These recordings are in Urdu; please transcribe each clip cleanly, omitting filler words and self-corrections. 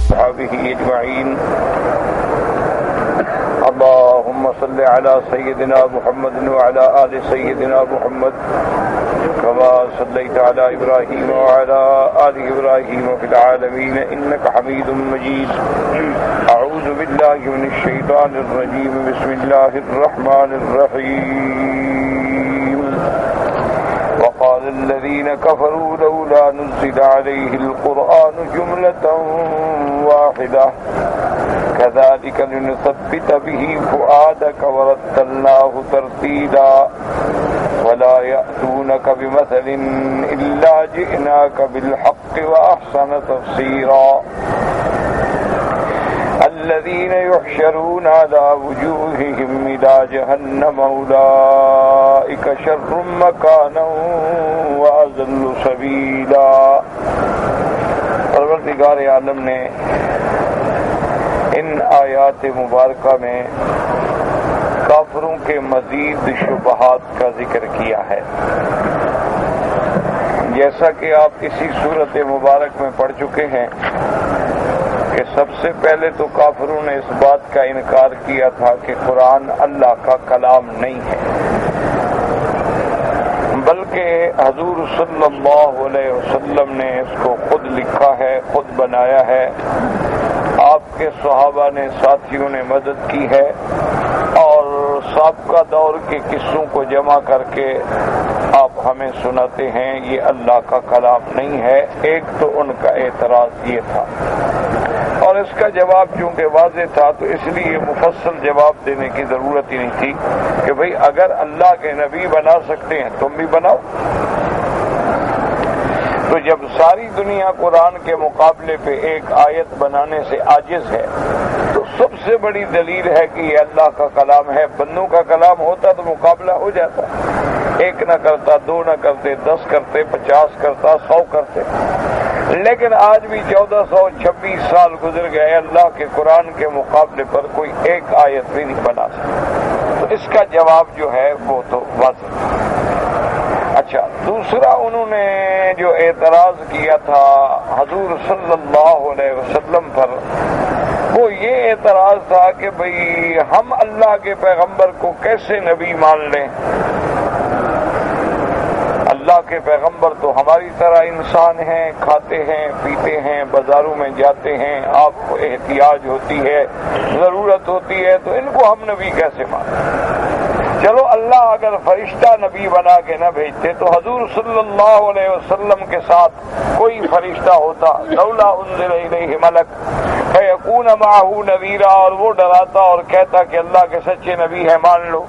وأصحابه أجمعين. اللهم صل على سيدنا محمد وعلى آل سيدنا محمد كما صليت على إبراهيم وعلى آل إبراهيم في العالمين إنك حميد مجيد. أعوذ بالله من الشيطان الرجيم. بسم الله الرحمن الرحيم. وقال الذين كفروا لولا نزل عليه القرآن جملة واحدة كذلك لنثبت به فؤادك ورتلناه ترتيلا ولا يأتونك بمثل إلا جئناك بالحق وأحسن تفسيرا. الذين يحشرون على وجوههم إلى جهنم أولئك شر مكانا وأضل سبيلا. پروردگار عالم نے ان آیات مبارکہ میں کافروں کے مزید شبہات کا ذکر کیا ہے. جیسا کہ آپ اسی صورت مبارک میں پڑھ چکے ہیں کہ سب سے پہلے تو کافروں نے اس بات کا انکار کیا تھا کہ قرآن اللہ کا کلام نہیں ہے، بلکہ حضور صلی اللہ علیہ وسلم نے اس کو خود لکھا ہے، خود بنایا ہے، آپ کے صحابہ نے، ساتھیوں نے مدد کی ہے، اور سابقہ دور کے قصوں کو جمع کر کے آپ ہمیں سناتے ہیں یہ اللہ کا کلام نہیں ہے. ایک تو ان کا اعتراض یہ تھا، اور اس کا جواب چونکہ واضح تھا تو اس لیے مفصل جواب دینے کی ضرورت ہی نہیں تھی کہ بھئی اگر اللہ کے نبی بنا سکتے ہیں تم بھی بناؤ. تو جب ساری دنیا قرآن کے مقابلے پہ ایک آیت بنانے سے عاجز ہے تو سب سے بڑی دلیل ہے کہ یہ اللہ کا کلام ہے. بندوں کا کلام ہوتا تو مقابلہ ہو جاتا، ایک نہ کرتا، دو نہ کرتے، 10 کرتے، 50 کرتا، 100 کرتے. لیکن آج بھی 1426 سال گزر گئے، اللہ کے قرآن کے مقابلے پر کوئی ایک آیت بھی نہیں بنا سکتا. تو اس کا جواب جو ہے وہ تو واضح. اچھا، دوسرا انہوں نے جو اعتراض کیا تھا حضور صلی اللہ علیہ وسلم پر، وہ یہ اعتراض تھا کہ بھئی ہم اللہ کے پیغمبر کو کیسے نبی مان لیں؟ اللہ کے پیغمبر تو ہماری طرح انسان ہیں، کھاتے ہیں، پیتے ہیں، بازاروں میں جاتے ہیں، آپ کو احتیاج ہوتی ہے، ضرورت ہوتی ہے، تو ان کو ہم نبی کیسے مانیں؟ چلو اللہ اگر فرشتہ نبی بنا کے نہ بھیجتے تو حضور صلی اللہ علیہ وسلم کے ساتھ کوئی فرشتہ ہوتا، لولا انزل الیہ ملک فیکون معہ نذیرا، اور وہ ڈراتا اور کہتا کہ اللہ کے سچے نبی ہیں مان لو.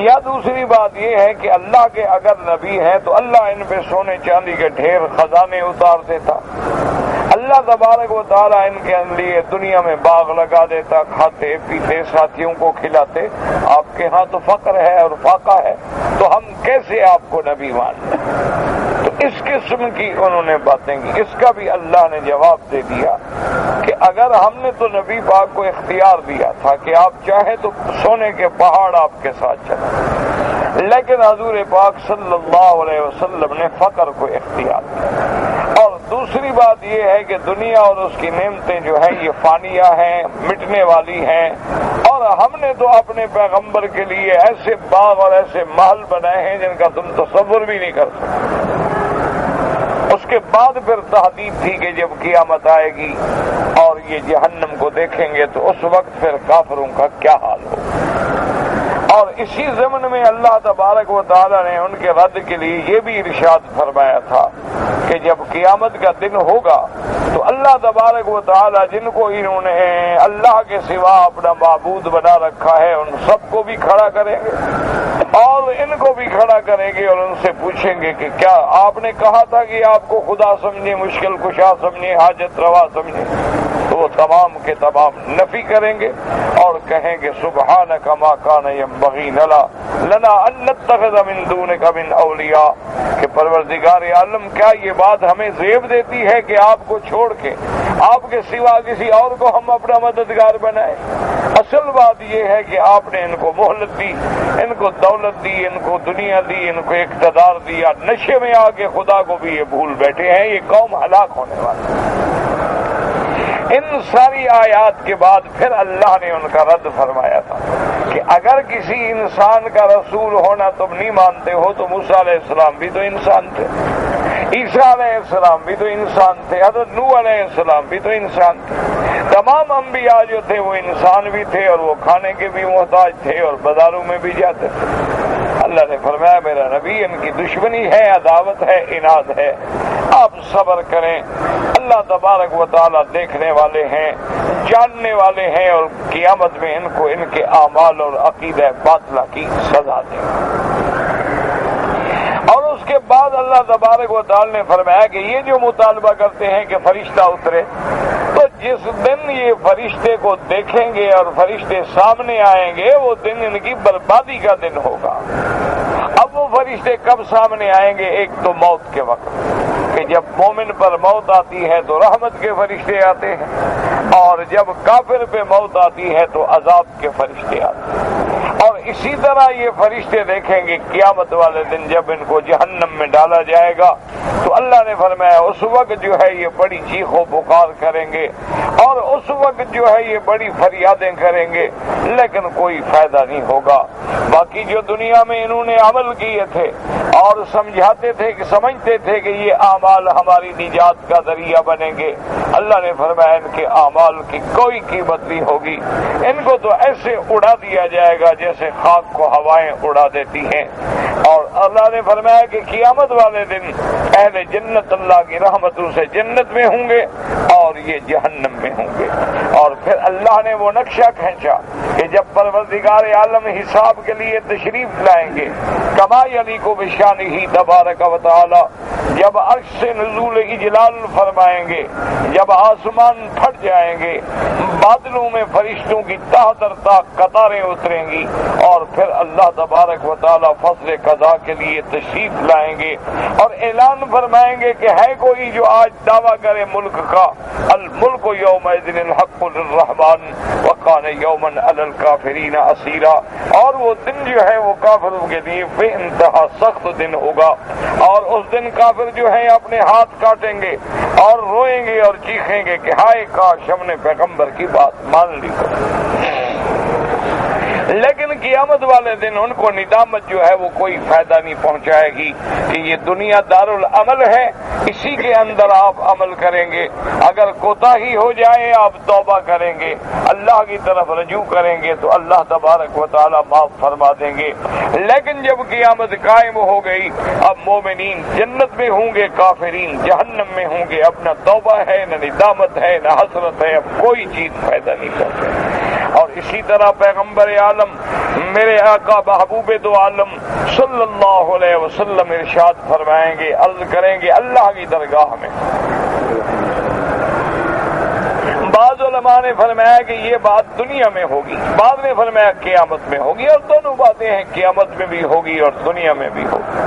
یا دوسری بات یہ ہے کہ اللہ کے اگر نبی ہیں تو اللہ ان پہ سونے چاندی کے ڈھیر خزانے اتار دیتا، اللہ تبارک و تعالیٰ ان کے لیے دنیا میں باغ لگا دیتا، کھاتے پیتے ساتھیوں کو کھلاتے. آپ کے ہاں تو فقر ہے اور فاقہ ہے، تو ہم کیسے آپ کو نبی مان لیں؟ تو اس قسم کی انہوں نے باتیں کی. اس کا بھی اللہ نے جواب دے دیا کہ اگر ہم نے تو نبی پاک کو اختیار دیا تھا کہ آپ چاہیں تو سونے کے پہاڑ آپ کے ساتھ چلیں، لیکن حضور پاک صلی اللہ علیہ وسلم نے فقر کو اختیار دیا. اور دوسری بات یہ ہے کہ دنیا اور اس کی نعمتیں جو ہیں یہ فانیہ ہیں، مٹنے والی ہیں، اور ہم نے تو اپنے پیغمبر کے لیے ایسے باغ اور ایسے محل بنائے ہیں جن کا تم تصور بھی نہیں کر سکتے. اس کے بعد پھر تحدید تھی کہ جب قیامت آئے گی اور یہ جہنم کو دیکھیں گے تو اس وقت پھر کافروں کا کیا حال ہو. اور اسی ضمن میں اللہ تبارک و تعالیٰ نے ان کے رد کے لیے یہ بھی ارشاد فرمایا تھا کہ جب قیامت کا دن ہوگا تو اللہ تبارک و تعالیٰ جن کو انہوں نے اللہ کے سوا اپنا معبود بنا رکھا ہے ان سب کو بھی کھڑا کریں گے اور ان کو بھی کھڑا کریں گے اور ان سے پوچھیں گے کہ کیا آپ نے کہا تھا کہ آپ کو خدا سمجھے، مشکل کشا سمجھے، حاجت روا سمجھے؟ تو وہ تمام کے تمام نفی کریں گے اور کہیں گے سبحانک ما کان ینبغی لنا ان نتخذ من دونک من اولیاء، کہ پروردگار عالم کیا یہ بات ہمیں زیب دیتی ہے کہ آپ کو چھوڑ کے آپ کے سوا کسی اور کو ہم اپنا مددگار بنائیں؟ اصل بات یہ ہے کہ آپ نے ان کو مہلت دی، ان کو دولت دی، ان کو دنیا دی، ان کو اقتدار دیا، نشے میں آ کے خدا کو بھی یہ بھول بیٹھے ہیں. یہ قوم ہلاک ہونے والی. ان ساری آیات کے بعد پھر اللہ نے ان کا رد فرمایا تھا کہ اگر کسی انسان کا رسول ہونا تم نہیں مانتے ہو تو موسیٰ علیہ السلام بھی تو انسان تھے، عیسیٰ علیہ السلام بھی تو انسان تھے، حضرت نوح علیہ السلام بھی تو انسان تھے، تمام انبیاء جو تھے وہ انسان بھی تھے اور وہ کھانے کے بھی محتاج تھے اور بازاروں میں بھی جاتے تھے۔ اللہ نے فرمایا میرا نبی ان کی دشمنی ہے، عداوت ہے، عناد ہے، آپ صبر کریں، اللہ تبارک و تعالیٰ دیکھنے والے ہیں، جاننے والے ہیں اور قیامت میں ان کو ان کے اعمال اور عقیدہ باطلہ کی سزا دیں۔ اور اس کے بعد اللہ تبارک و تعالیٰ نے فرمایا کہ یہ جو مطالبہ کرتے ہیں کہ فرشتہ اترے، تو جس دن یہ فرشتے کو دیکھیں گے اور فرشتے سامنے آئیں گے وہ دن ان کی بربادی کا دن ہوگا۔ اب وہ فرشتے کب سامنے آئیں گے؟ ایک تو موت کے وقت کہ جب مومن پر موت آتی ہے تو رحمت کے فرشتے آتے ہیں، اور جب کافر پہ موت آتی ہے تو عذاب کے فرشتے آتے ہیں۔ اور اسی طرح یہ فرشتے دیکھیں گے قیامت والے دن جب ان کو جہنم میں ڈالا جائے گا تو اللہ نے فرمایا اس وقت جو ہے یہ بڑی چیخ و پکار کریں گے اور اس وقت جو ہے یہ بڑی فریادیں کریں گے، لیکن کوئی فائدہ نہیں ہوگا۔ باقی جو دنیا میں انہوں نے عمل کیے تھے اور سمجھاتے تھے کہ سمجھتے تھے کہ یہ اعمال ہماری نجات کا ذریعہ بنیں گے، اللہ نے فرمایا ان کے اعمال کی کوئی قیمت نہیں ہوگی، ان کو تو ایسے اڑا دیا جائے گا جیسے خاک کو ہوائیں اڑا دیتی ہیں۔ اور اللہ نے فرمایا کہ قیامت والے دن اہل جنت اللہ کی رحمتوں سے جنت میں ہوں گے اور یہ جہنم میں ہوں گے۔ اور پھر اللہ نے وہ نقشہ کھینچا کہ جب پروردگار عالم حساب کے لیے تشریف لائیں گے، کما یلیق بشانہ تبارک و تعالی، جب عرش سے نزول اجلال فرمائیں گے، جب آسمان پھٹ جائیں گے، بادلوں میں فرشتوں کی تہ در تہ قطاریں اتریں گی، اور پھر اللہ تبارک و تعالی فصل قضاء کے لیے تشریف لائیں گے اور اعلان فرمائیں گے کہ ہے کوئی جو آج دعویٰ کرے ملک کا، الملک یومئذ الحق للرحمن وکان یوما علی الکافرین اسیرا، اور وہ دن جو ہے وہ کافروں کے لیے بے انتہا سخت دن ہوگا، اور اس دن کافر جو ہے اپنے ہاتھ کاٹیں گے اور روئیں گے اور چیخیں گے کہ ہائے کاش ہم نے پیغمبر کی بات مان لی۔ لیکن قیامت والے دن ان کو ندامت جو ہے وہ کوئی فائدہ نہیں پہنچائے گی کہ یہ دنیا دارالعمل ہے، اسی کے اندر آپ عمل کریں گے، اگر کوتاہی ہو جائے آپ توبہ کریں گے، اللہ کی طرف رجوع کریں گے تو اللہ تبارک و تعالی معاف فرما دیں گے۔ لیکن جب قیامت قائم ہو گئی، اب مومنین جنت میں ہوں گے، کافرین جہنم میں ہوں گے، اب نہ توبہ ہے، نہ ندامت ہے، نہ حسرت ہے، اب کوئی چیز فائدہ نہیں کرتے۔ اور اسی طرح پیغمبر عالم میرے آقا محبوب دو عالم صلی اللہ علیہ وسلم ارشاد فرمائیں گے، عرض کریں گے اللہ کی درگاہ میں۔ بعض علماء نے فرمایا کہ یہ بات دنیا میں ہوگی، بعض نے فرمایا قیامت میں ہوگی، اور دونوں باتیں ہیں، قیامت میں بھی ہوگی اور دنیا میں بھی ہوگی۔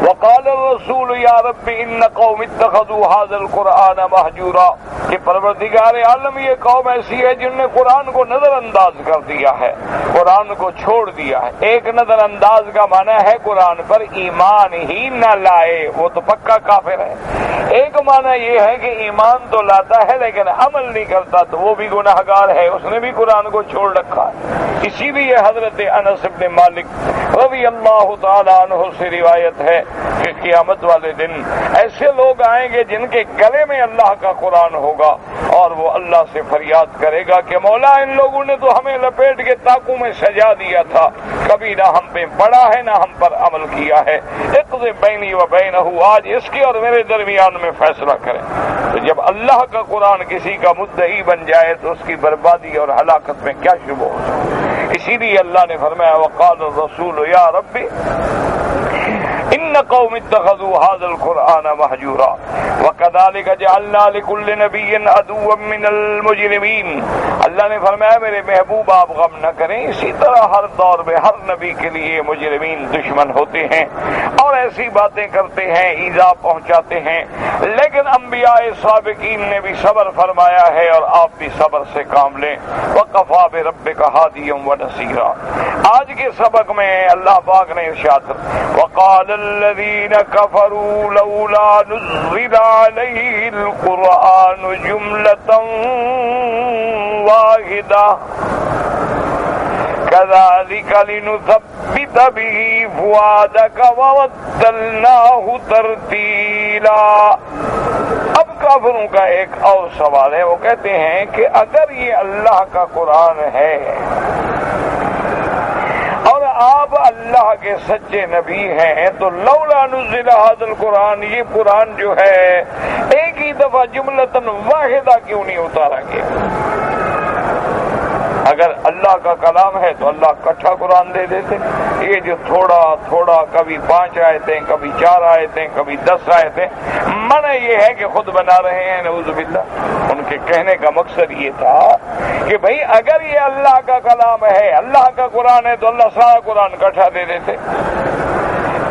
وقال الرسول یا رب ان قوم اتخذوا هذا القرآن مہجورا، کہ پروردگار عالم یہ قوم ایسی ہے جن نے قرآن کو نظر انداز کر دیا ہے، قرآن کو چھوڑ دیا ہے۔ ایک نظر انداز کا معنی ہے قرآن پر ایمان ہی نہ لائے، وہ تو پکا کافر ہے۔ ایک معنی یہ ہے کہ ایمان تو لاتا ہے لیکن عمل نہیں کرتا تو وہ بھی گناہگار ہے، اس نے بھی قرآن کو چھوڑ رکھا ہے۔ اسی لیے حضرت انس بن مالک رضی اللہ تعالی عنہ سے روایت ہے کہ قیامت والے دن ایسے لوگ آئیں گے جن کے گلے میں اللہ کا قرآن ہوگا، اور وہ اللہ سے فریاد کرے گا کہ مولا ان لوگوں نے تو ہمیں لپیٹ کے طاقوں میں سجا دیا تھا، کبھی نہ ہم پہ پڑھا ہے نہ ہم پر عمل کیا ہے، اقضِ بینی و بینہ، آج اس کے اور میرے درمیان میں فیصلہ کریں۔ تو جب اللہ کا قرآن کسی کا مدعی بن جائے تو اس کی بربادی اور ہلاکت میں کیا شبہ ہو سکتا۔ اسی لیے اللہ نے فرمایا وقال الرسول یا رب ان قوم اتخذوا هذا القرآن مہجورا وكذلك جعلنا لكل نبي عدوا من المجرمين۔ اللہ نے فرمایا میرے محبوب آپ غم نہ کریں، اسی طرح ہر دور میں ہر نبی کے لیے مجرمین دشمن ہوتے ہیں اور ایسی باتیں کرتے ہیں، ایذا پہنچاتے ہیں، لیکن انبیاء سابقین نے بھی صبر فرمایا ہے اور آپ بھی صبر سے کام لیں۔ وَقَفَى بِرَبِّكَ هَادِيًا وَنَصِيرًا۔ آج کے سبق میں اللہ پاک نے ارشاد وَقَالَ الذين كفروا لولا نزل عليه القرآن جملة واحدة كذلك لنثبت به فؤادك ورتلناه ترتیلا۔ اب کافروں کا ایک اور سوال ہے، وہ کہتے ہیں کہ اگر یہ اللہ کا قرآن ہے اور آپ اللہ کے سچے نبی ہیں تو لولا نزل هذا القرآن، یہ قرآن جو ہے ایک ہی دفعہ جملتاً واحدہ کیوں نہیں اتارا گیا؟ اگر اللہ کا کلام ہے تو اللہ کٹھا قرآن دے دیتے، یہ جو تھوڑا تھوڑا کبھی 5 آیتیں کبھی 4 آیتیں کبھی 10 آیتیں، منع یہ ہے کہ خود بنا رہے ہیں نعوذ باللہ۔ ان کے کہنے کا مقصد یہ تھا کہ بھئی اگر یہ اللہ کا کلام ہے، اللہ کا قرآن ہے تو اللہ سارا قرآن کٹھا دے دیتے۔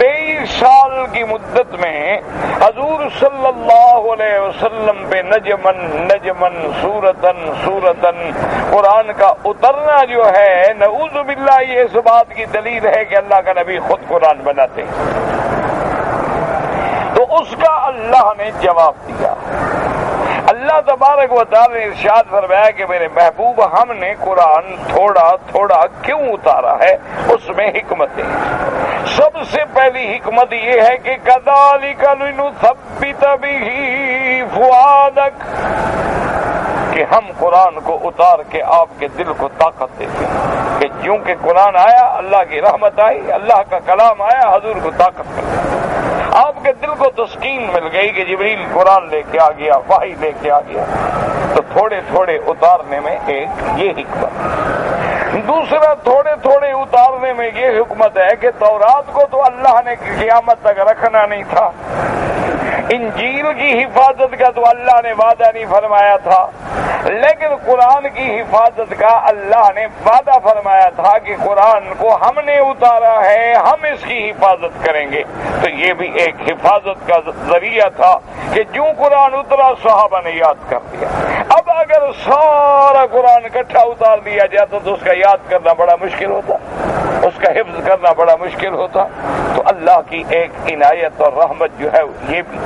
23 سال کی مدت میں حضور صلی اللہ علیہ وسلم پہ نجمن سورتن قرآن کا اترنا جو ہے، نعوذ باللہ یہ اس بات کی دلیل ہے کہ اللہ کا نبی خود قرآن بناتے ہیں۔ تو اس کا اللہ نے جواب دیا۔ اللہ تبارک و تعالی نے ارشاد فرمایا کہ میرے محبوب ہم نے قرآن تھوڑا تھوڑا کیوں اتارا ہے، اس میں حکمتیں۔ سب سے پہلی حکمت یہ ہے کہ کذالک لنثبت بہ فؤادک، کہ ہم قرآن کو اتار کے آپ کے دل کو طاقت دیتے ہیں کہ چونکہ قرآن آیا، اللہ کی رحمت آئی، اللہ کا کلام آیا، حضور کو طاقت ملی، آپ کے دل کو تسکین مل گئی کہ جبریل قرآن لے کے آ گیا، وحی لے کے آ گیا۔ تو تھوڑے تھوڑے اتارنے میں ایک یہ حکمت۔ دوسرا تھوڑے تھوڑے اتارنے میں یہ حکمت ہے کہ تورات کو تو اللہ نے قیامت تک رکھنا نہیں تھا، انجیل کی حفاظت کا تو اللہ نے وعدہ نہیں فرمایا تھا، لیکن قرآن کی حفاظت کا اللہ نے وعدہ فرمایا تھا کہ قرآن کو ہم نے اتارا ہے، ہم اس کی حفاظت کریں گے۔ تو یہ بھی ایک حفاظت کا ذریعہ تھا کہ جو قرآن اترا صحابہ نے یاد کر دیا۔ اب اگر سارا قرآن اکٹھا اتار دیا جاتا تو اس کا یاد کرنا بڑا مشکل ہوتا، اس کا حفظ کرنا بڑا مشکل ہوتا۔ تو اللہ کی ایک عنایت اور رحمت جو ہے یہ بھی،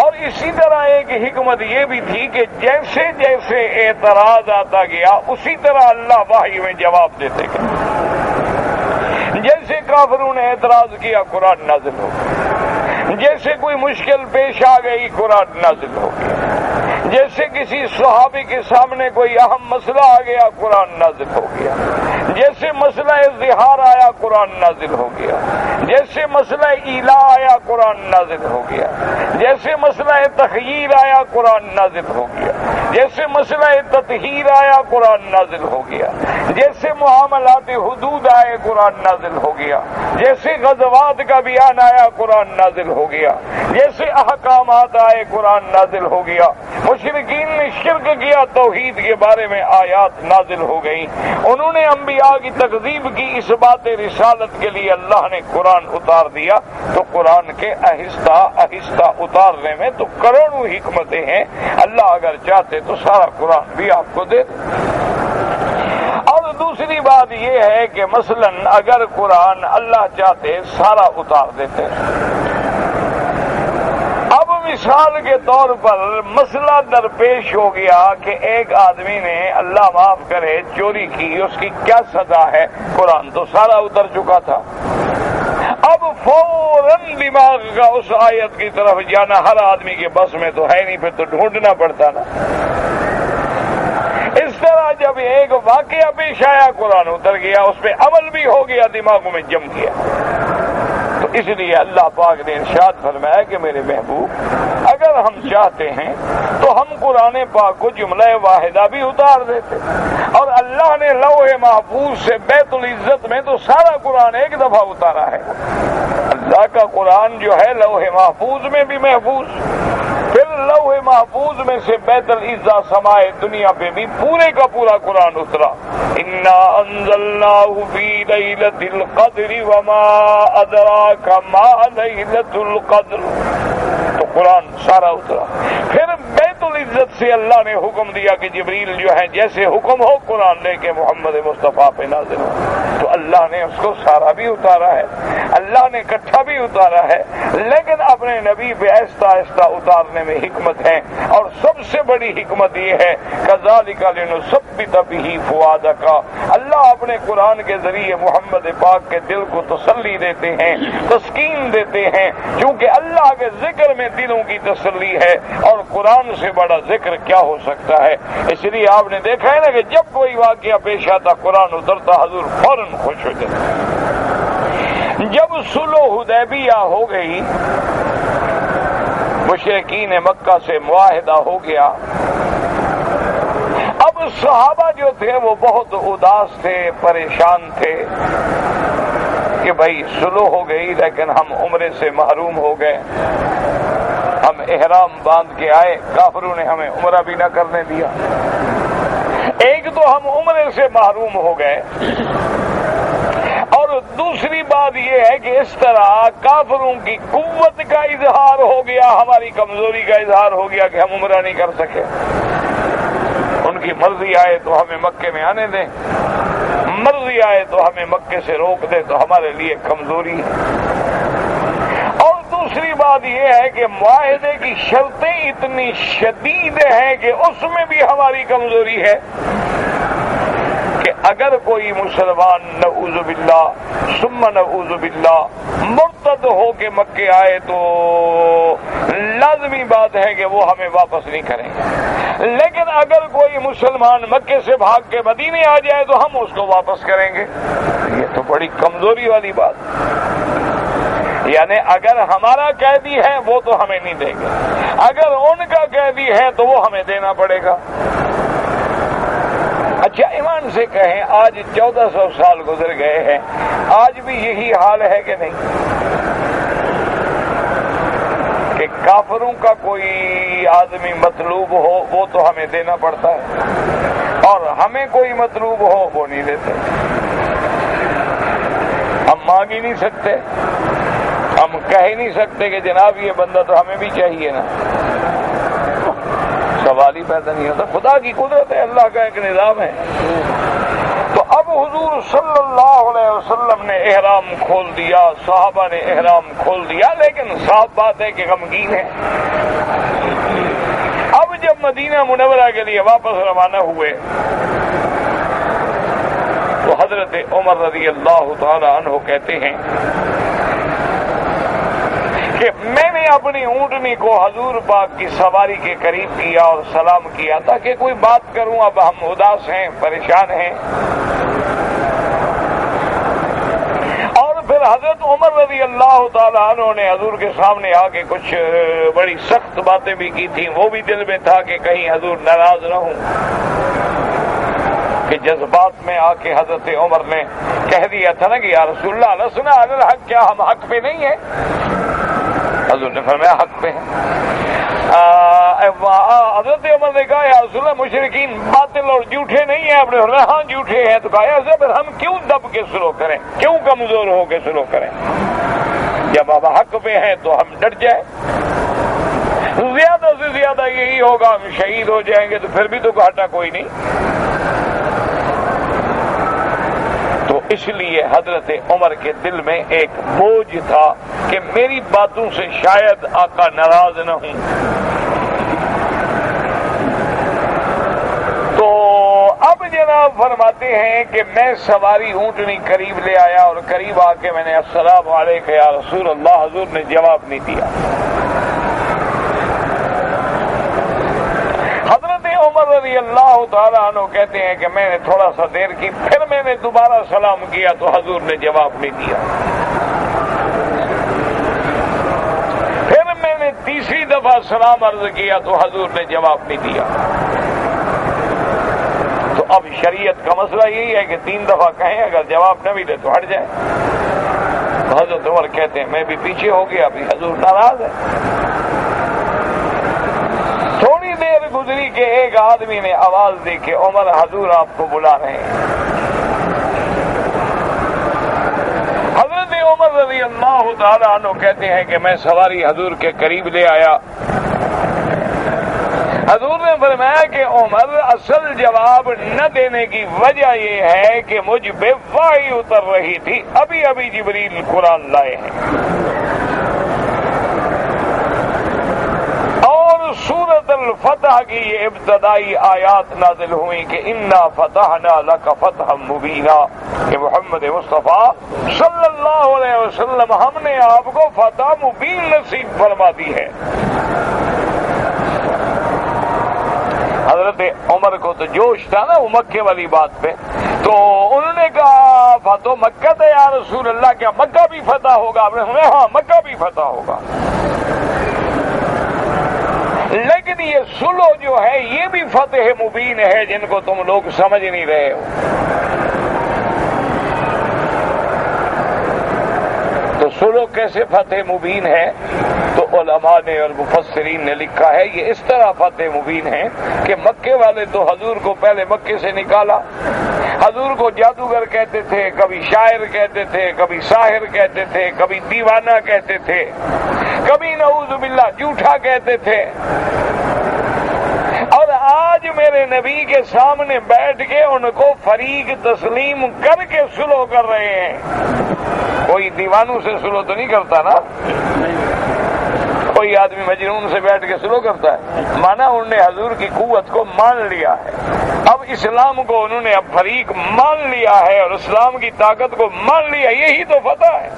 اور اسی طرح ایک حکمت یہ بھی تھی کہ جیسے جیسے اعتراض آتا گیا اسی طرح اللہ وحی میں جواب دیتے گئے۔ جیسے کافروں نے اعتراض کیا قرآن نازل ہو گیا، جیسے کوئی مشکل پیش آ گئی قرآن نازل ہو گیا، جیسے کسی صحابی کے سامنے کوئی اہم مسئلہ آ گیا قرآن نازل ہو گیا، جیسے مسئلہ ظہار آیا قرآن نازل ہو گیا، جیسے مسئلہ ایلا آیا قرآن نازل ہو گیا، جیسے مسئلہ تخییر آیا قرآن نازل ہو گیا، جیسے مسئلہ تطہیر آیا قرآن نازل ہو گیا، جیسے معاملات حدود آئے قرآن نازل ہو گیا، جیسے غزوات کا بیان آیا قرآن نازل ہو گیا، جیسے احکامات آئے قرآن نازل ہو گیا۔ مشرکین نے شرک کیا، توحید کے بارے میں آیات نازل ہو گئی، انہوں نے انبیاء کی تکذیب کی، اس بات رسالت کے لیے اللہ نے قرآن اتار دیا۔ تو قرآن کے آہستہ آہستہ اتارنے میں تو کروڑوں حکمتیں ہیں، اللہ اگر چاہتے تو سارا قرآن بھی آپ کو دے دے۔ اور دوسری بات یہ ہے کہ مثلا اگر قرآن اللہ چاہتے سارا اتار دیتے، اب مثال کے طور پر مسئلہ درپیش ہو گیا کہ ایک آدمی نے اللہ معاف کرے چوری کی، اس کی کیا سزا ہے؟ قرآن تو سارا اتر چکا تھا، اب فوراً دماغ کا اس آیت کی طرف جانا ہر آدمی کے بس میں تو ہے نہیں، پھر تو ڈھونڈنا پڑتا نا۔ اس طرح جب ایک واقعہ پیش آیا قرآن اتر گیا، اس پہ عمل بھی ہو گیا، دماغوں میں جم گیا۔ تو اس لیے اللہ پاک نے ارشاد فرمایا کہ میرے محبوب اگر ہم چاہتے ہیں تو ہم قرآن پاک کو جملہ واحدہ بھی اتار دیتے، اور اللہ نے لوح محفوظ سے بیت العزت میں تو سارا قرآن ایک دفعہ اتارا ہے۔ اللہ کا قرآن جو ہے لوح محفوظ میں بھی محفوظ، پھر لوح محفوظ میں سے بیت العزہ سمائے دنیا پہ بھی پورے کا پورا قرآن اترا۔ انا انزلناہ فی لیلۃ القدر وما ادراک ما لیلۃ القدر، تو قرآن سارا اترا۔ پھر بیت العزت سے اللہ نے حکم دیا کہ جبریل جو ہے جیسے حکم ہو قرآن لے کے محمد مصطفیٰ پہ نازل ہو، تو اللہ نے اس کو سارا بھی اتارا ہے، اللہ نے اکٹھا بھی اتارا ہے، لیکن اپنے نبی پہ آہستہ آہستہ اتارنے میں حکمت ہے، اور سب سے بڑی حکمت یہ ہے کذالک لنثبت بہ فؤادک، اللہ اپنے قرآن کے ذریعے محمد پاک کے دل کو تسلی دیتے ہیں، تسکین دیتے ہیں، کیونکہ اللہ کے ذکر میں دلوں کی تسلی ہے، اور قرآن سے بڑا ذکر کیا ہو سکتا ہے۔ اس لیے آپ نے دیکھا ہے نا کہ جب کوئی واقعہ پیش آتا قرآن اترتا، حضور فوراً خوش ہو جاتے۔ جب صلح حدیبیہ ہو گئی، مشرکین مکہ سے معاہدہ ہو گیا، اب صحابہ جو تھے وہ بہت اداس تھے، پریشان تھے کہ بھائی صلح ہو گئی لیکن ہم عمرے سے محروم ہو گئے، ہم احرام باندھ کے آئے، کافروں نے ہمیں عمرہ بھی نہ کرنے دیا۔ ایک تو ہم عمرے سے محروم ہو گئے، اور دوسری بات یہ ہے کہ اس طرح کافروں کی قوت کا اظہار ہو گیا، ہماری کمزوری کا اظہار ہو گیا کہ ہم عمرہ نہیں کر سکے۔ ان کی مرضی آئے تو ہمیں مکے میں آنے دیں، مرضی آئے تو ہمیں مکے سے روک دے، تو ہمارے لیے کمزوری ہے۔ اور دوسری بات یہ ہے کہ معاہدے کی شرطیں اتنی شدید ہیں کہ اس میں بھی ہماری کمزوری ہے کہ اگر کوئی مسلمان نعوذ باللہ ثم نعوذ باللہ مرتد ہو کے مکے آئے تو لازمی بات ہے کہ وہ ہمیں واپس نہیں کریں گے، لیکن اگر کوئی مسلمان مکے سے بھاگ کے مدینے آ جائے تو ہم اس کو واپس کریں گے۔ یہ تو بڑی کمزوری والی بات، یعنی اگر ہمارا قیدی ہے وہ تو ہمیں نہیں دیں گے، اگر ان کا قیدی ہے تو وہ ہمیں دینا پڑے گا۔ اچھا ایمان سے کہیں، آج 1400 سال گزر گئے ہیں، آج بھی یہی حال ہے کہ نہیں کہ کافروں کا کوئی آدمی مطلوب ہو وہ تو ہمیں دینا پڑتا ہے، اور ہمیں کوئی مطلوب ہو وہ نہیں دیتے۔ ہم مانگ ہی نہیں سکتے، ہم کہہ ہی نہیں سکتے کہ جناب یہ بندہ تو ہمیں بھی چاہیے نا، سوال ہی پیدا نہیں ہوتا۔ خدا کی قدرت ہے، اللہ کا ایک نظام ہے۔ تو اب حضور صلی اللہ علیہ وسلم نے احرام کھول دیا، صحابہ نے احرام کھول دیا، لیکن صاف بات ہے کہ غمگین ہے۔ اب جب مدینہ منورہ کے لیے واپس روانہ ہوئے تو حضرت عمر رضی اللہ تعالی عنہ کہتے ہیں کہ میں نے اپنی اونٹنی کو حضور پاک کی سواری کے قریب کیا اور سلام کیا تاکہ کوئی بات کروں، اب ہم اداس ہیں، پریشان ہیں۔ اور پھر حضرت عمر رضی اللہ تعالیٰ عنہ نے حضور کے سامنے آ کے کچھ بڑی سخت باتیں بھی کی تھیں، وہ بھی دل میں تھا کہ کہیں حضور ناراض نہ ہوں، کہ جذبات میں آ کے حضرت عمر نے کہہ دیا تھا نا کہ یا رسول اللہ لسنا علی الحق، کیا ہم حق پہ نہیں ہیں؟ حضور نے فرمایا حق پہ ہیں۔ حضرت عمر نے کہا یا رسول اللہ مشرکین باطل اور جھوٹے نہیں ہیں؟ آپ نے فرمایا ہاں جھوٹے ہیں۔ تو کہا پھر ہم کیوں دب کے سلو کریں، کیوں کمزور ہو کے سلو کریں؟ جب آپ حق پہ ہیں تو ہم ڈٹ جائیں، زیادہ سے زیادہ یہی ہوگا ہم شہید ہو جائیں گے، تو پھر بھی تو گھاٹا کوئی نہیں۔ تو اس لیے حضرت عمر کے دل میں ایک بوجھ تھا کہ میری باتوں سے شاید آقا ناراض نہ ہوں۔ تو اب جناب فرماتے ہیں کہ میں سواری اونٹنی قریب لے آیا اور قریب آ کے میں نے السلام علیکم یا رسول اللہ، حضور نے جواب نہیں دیا۔ حضرت عمر رضی اللہ تعالیٰ عنہ کہتے ہیں کہ میں نے تھوڑا سا دیر کی، پھر میں نے دوبارہ سلام کیا تو حضور نے جواب نہیں دیا۔ پھر میں نے تیسری دفعہ سلام عرض کیا تو حضور نے جواب نہیں دیا۔ تو اب شریعت کا مسئلہ یہی ہے کہ 3 دفعہ کہیں، اگر جواب نہ ملے تو ہٹ جائیں۔ تو حضرت عمر کہتے ہیں میں بھی پیچھے ہو گیا، ابھی حضور ناراض ہے۔ تھوڑی دیر گزری کہ ایک آدمی نے آواز دی کہ عمر حضور آپ کو بلا رہے ہیں۔ حضرت عمر رضی اللہ تعالیٰ عنہ کہتے ہیں کہ میں سواری حضور کے قریب لے آیا، حضور نے فرمایا کہ عمر اصل جواب نہ دینے کی وجہ یہ ہے کہ مجھ پہ وحی اتر رہی تھی، ابھی ابھی جبریل قرآن لائے ہیں۔ سورۃ الفتح کی یہ ابتدائی آیات نازل ہوئی کہ انا فتحنا لک فتحا مبینا، کہ محمد مصطفیٰ صلی اللہ علیہ وسلم ہم نے آپ کو فتح مبین نصیب فرما دی ہے۔ حضرت عمر کو تو جوش تھا نا وہ مکے والی بات پہ، تو انہوں نے کہا فتح مکہ تھا یا رسول اللہ، کیا مکہ بھی فتح ہوگا؟ آپ نے سنا ہاں مکہ بھی فتح ہوگا، لیکن یہ صلح جو ہے یہ بھی فتح مبین ہے جن کو تم لوگ سمجھ نہیں رہے ہو۔ تو صلح کیسے فتح مبین ہے؟ تو علماء نے اور مفسرین نے لکھا ہے یہ اس طرح فتح مبین ہے کہ مکے والے تو حضور کو پہلے مکے سے نکالا، حضور کو جادوگر کہتے تھے، کبھی شاعر کہتے تھے، کبھی ساحر کہتے تھے، کبھی دیوانہ کہتے تھے، کبھی نعوذ باللہ جھوٹا کہتے تھے، اور آج میرے نبی کے سامنے بیٹھ کے ان کو فریق تسلیم کر کے صلح کر رہے ہیں۔ کوئی دیوانوں سے صلح تو نہیں کرتا نا، کوئی آدمی مجنون سے بیٹھ کے صلح کرتا ہے؟ مانا انہوں نے حضور کی قوت کو مان لیا ہے، اب اسلام کو انہوں نے اب فریق مان لیا ہے اور اسلام کی طاقت کو مان لیا، یہی تو فتح ہے۔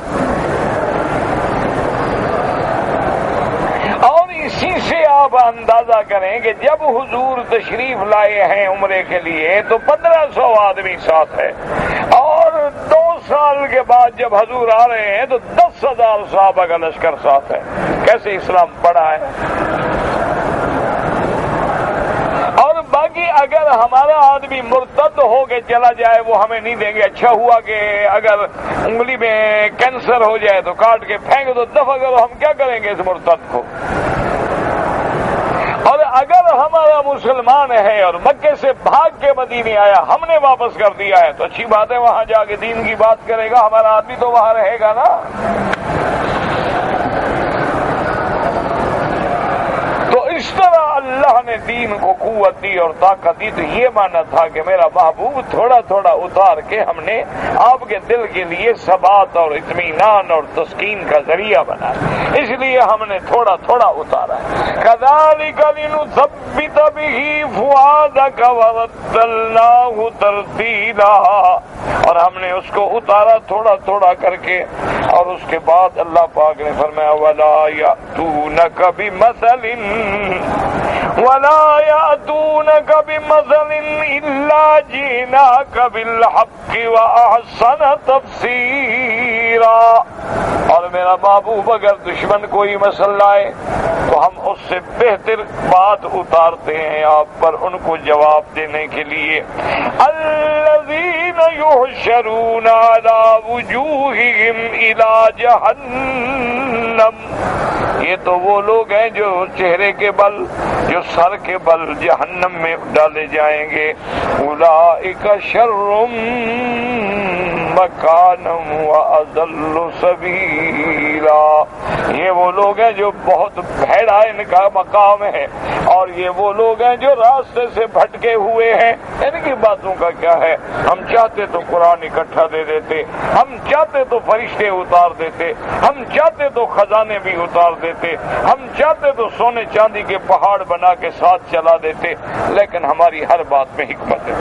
اور اسی سے آپ اندازہ کریں کہ جب حضور تشریف لائے ہیں عمرے کے لیے تو 1500 آدمی ساتھ ہے، اور 2 سال کے بعد جب حضور آ رہے ہیں تو 10,000 صحابہ کا لشکر ساتھ ہے۔ کیسے اسلام بڑا ہے؟ اور باقی اگر ہمارا آدمی مرتد ہو کے چلا جائے وہ ہمیں نہیں دیں گے، اچھا ہوا کہ اگر انگلی میں کینسر ہو جائے تو کاٹ کے پھینک دو، دفع کرو، ہم کیا کریں گے اس مرتد کو؟ اور اگر ہمارا مسلمان ہے اور مکے سے بھاگ کے مدینے آیا، ہم نے واپس کر دیا ہے، تو اچھی بات ہے، وہاں جا کے دین کی بات کرے گا، ہمارا آدمی تو وہاں رہے گا نا۔ تو اس طرح اللہ نے دین کو قوت دی اور طاقت دی، تو یہ مانا تھا کہ میرا محبوب تھوڑا تھوڑا اتار کے ہم نے آپ کے دل کے لیے ثبات اور اطمینان اور تسکین کا ذریعہ بنا، اس لیے ہم نے تھوڑا تھوڑا اتارا۔ كَذَلِكَ لِنُثَبِّتَ بِهِ فُؤَادَكَ وَرَتَّلْنَاهُ تَرْتِيلًا، اور ہم نے اس کو اتارا تھوڑا تھوڑا کر کے، اور اس کے بعد اللہ پاک نے فرمایا وَلَا يَأْتُونَكَ بِمَثَلٍ وَلَا يَأْتُونَكَ بِمَثَلٍ إِلَّا جِئْنَاكَ بِالْحَقِّ وَأَحْسَنَ تَفْسِيرًا، اور میرا محبوب اگر دشمن کوئی مثل لائے تو ہم اس سے بہتر بات اتارتے ہیں آپ پر ان کو جواب دینے کے لیے۔ الذین یحشرون علی وجوہہم الی جہنم، یہ تو وہ لوگ ہیں جو چہرے کے بل، جو سر کے بل جہنم میں ڈالے جائیں گے۔ اولئک شر مکانا واضل سبیلا، یہ وہ لوگ ہیں جو بہت بھیڑا ان کا مقام ہے، اور یہ وہ لوگ ہیں جو راستے سے بھٹکے ہوئے ہیں۔ ان کی باتوں کا کیا ہے؟ ہم چاہتے تو قرآن اکٹھا دے دیتے، ہم چاہتے تو فرشتے اتار دیتے، ہم چاہتے تو خزانے بھی اتار دیتے، ہم چاہتے تو سونے چاندی کے پہاڑ بنا کے ساتھ چلا دیتے، لیکن ہماری ہر بات میں حکمت ہے۔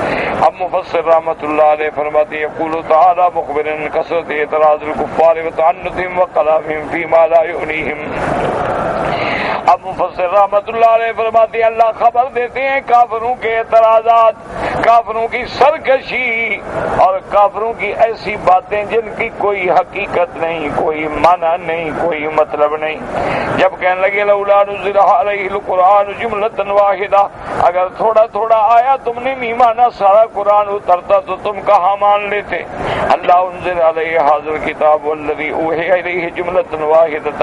اب مفسر رحمت اللہ علیہ فرماتے ہیں یقول تعالی مخبرا کثرت اعتراض الکفار وتعنتهم وکلامهم فيما لا يعنيهم۔ اب مفسر رحمت اللہ علیہ فرماتے ہیں اللہ خبر دیتے ہیں کافروں کے اعتراضات، کافروں کی سرکشی اور کافروں کی ایسی باتیں جن کی کوئی حقیقت نہیں، کوئی معنی نہیں، کوئی مطلب نہیں۔ جب کہنے لگے لولا نزل علیہ القرآن جملۃ واحدہ، اگر تھوڑا تھوڑا آیا تم نے نہیں مانا، سارا قرآن اترتا تو تم کہاں مان لیتے؟ اللہ انزل علیہ ھذا الکتاب والذی اوحی الیہ جملۃ واحدۃ،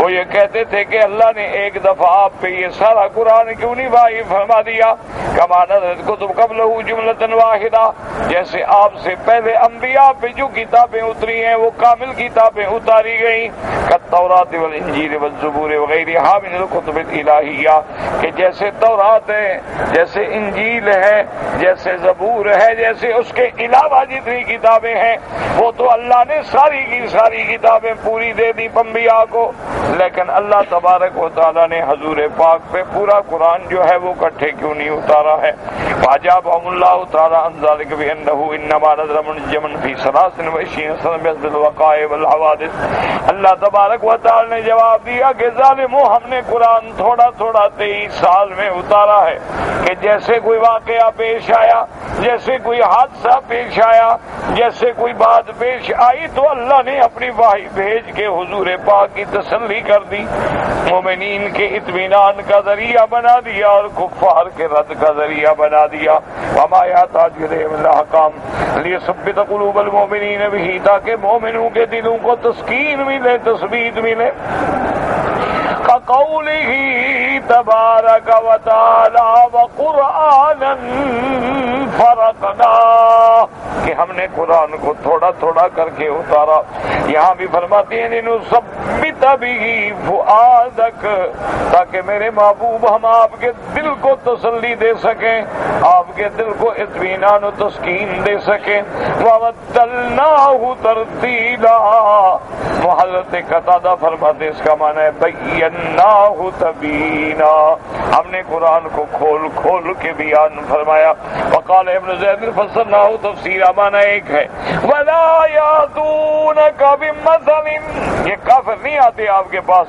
وہ یہ کہتے تھے کہ اللہ نے نے ایک دفعہ آپ پہ یہ سارا قرآن کیوں نہیں وحی فرما دیا؟ کما نزلت کتب قبلہ جملۃ واحدہ، جیسے آپ سے پہلے انبیاء پہ جو کتابیں اتری ہیں وہ کامل کتابیں اتاری گئیں، کالتوراۃ والانجیل والزبور وغیرہا من الکتب الالہیہ، کہ جیسے تورات ہے، جیسے انجیل ہے، جیسے زبور ہے، جیسے اس کے علاوہ جتنی کتابیں ہیں وہ تو اللہ نے ساری کی ساری کتابیں پوری دے دی انبیاء کو، لیکن اللہ تبارک و تعالیٰ نے حضور پاک پہ پورا قرآن جو ہے وہ اکٹھے کیوں نہیں اتارا ہے؟ فاجابهم اللہ تعالیٰ عن ذلك بأنه انما نزل منجما في 23 سنة بحسب الوقائع والحوادث۔ اللہ تبارک و تعالیٰ نے جواب دیا کہ ظالمو، ہم نے قرآن تھوڑا تھوڑا 23 سال میں اتارا ہے، کہ جیسے کوئی واقعہ پیش آیا، جیسے کوئی حادثہ پیش آیا، جیسے کوئی بات پیش آئی تو اللہ نے اپنی وحی بھیج کے حضور پاک کی تسلی کر دی، مومنین کے اطمینان کا ذریعہ بنا دیا اور کفار کے رد کا ذریعہ بنا دیا۔ وما يحتاج إليه من الأحكام ليثبت قلوب المؤمنين به، تاکہ مومنوں کے دلوں کو تسکین ملے، تثبیت ملے۔ كقوله تبارك وتعالى وقرآنا فرقناه، کہ ہم نے قرآن کو تھوڑا تھوڑا کر کے اتارا۔ یہاں بھی فرماتے ہیں لنثبت به فؤادك، تاکہ میرے محبوب ہم آپ کے دل کو تسلی دے سکیں، آپ کے دل کو اطمینان و تسکین دے سکیں۔ وَبَدَّلْنَاهُ تَرْتِيلًا، حضرت قتادہ فرماتے اس کا معنی ہے بَيَّنَّاهُ تَبْيِينًا، ہم نے قرآن کو کھول کھول کے بیان فرمایا۔ وقال ابن زید فصلناه تفسیرا، معنی ایک ہے وَلَا يَأْتُونَكَ بِمَثَلٍ، یہ کافر نہیں آتے آپ کے پاس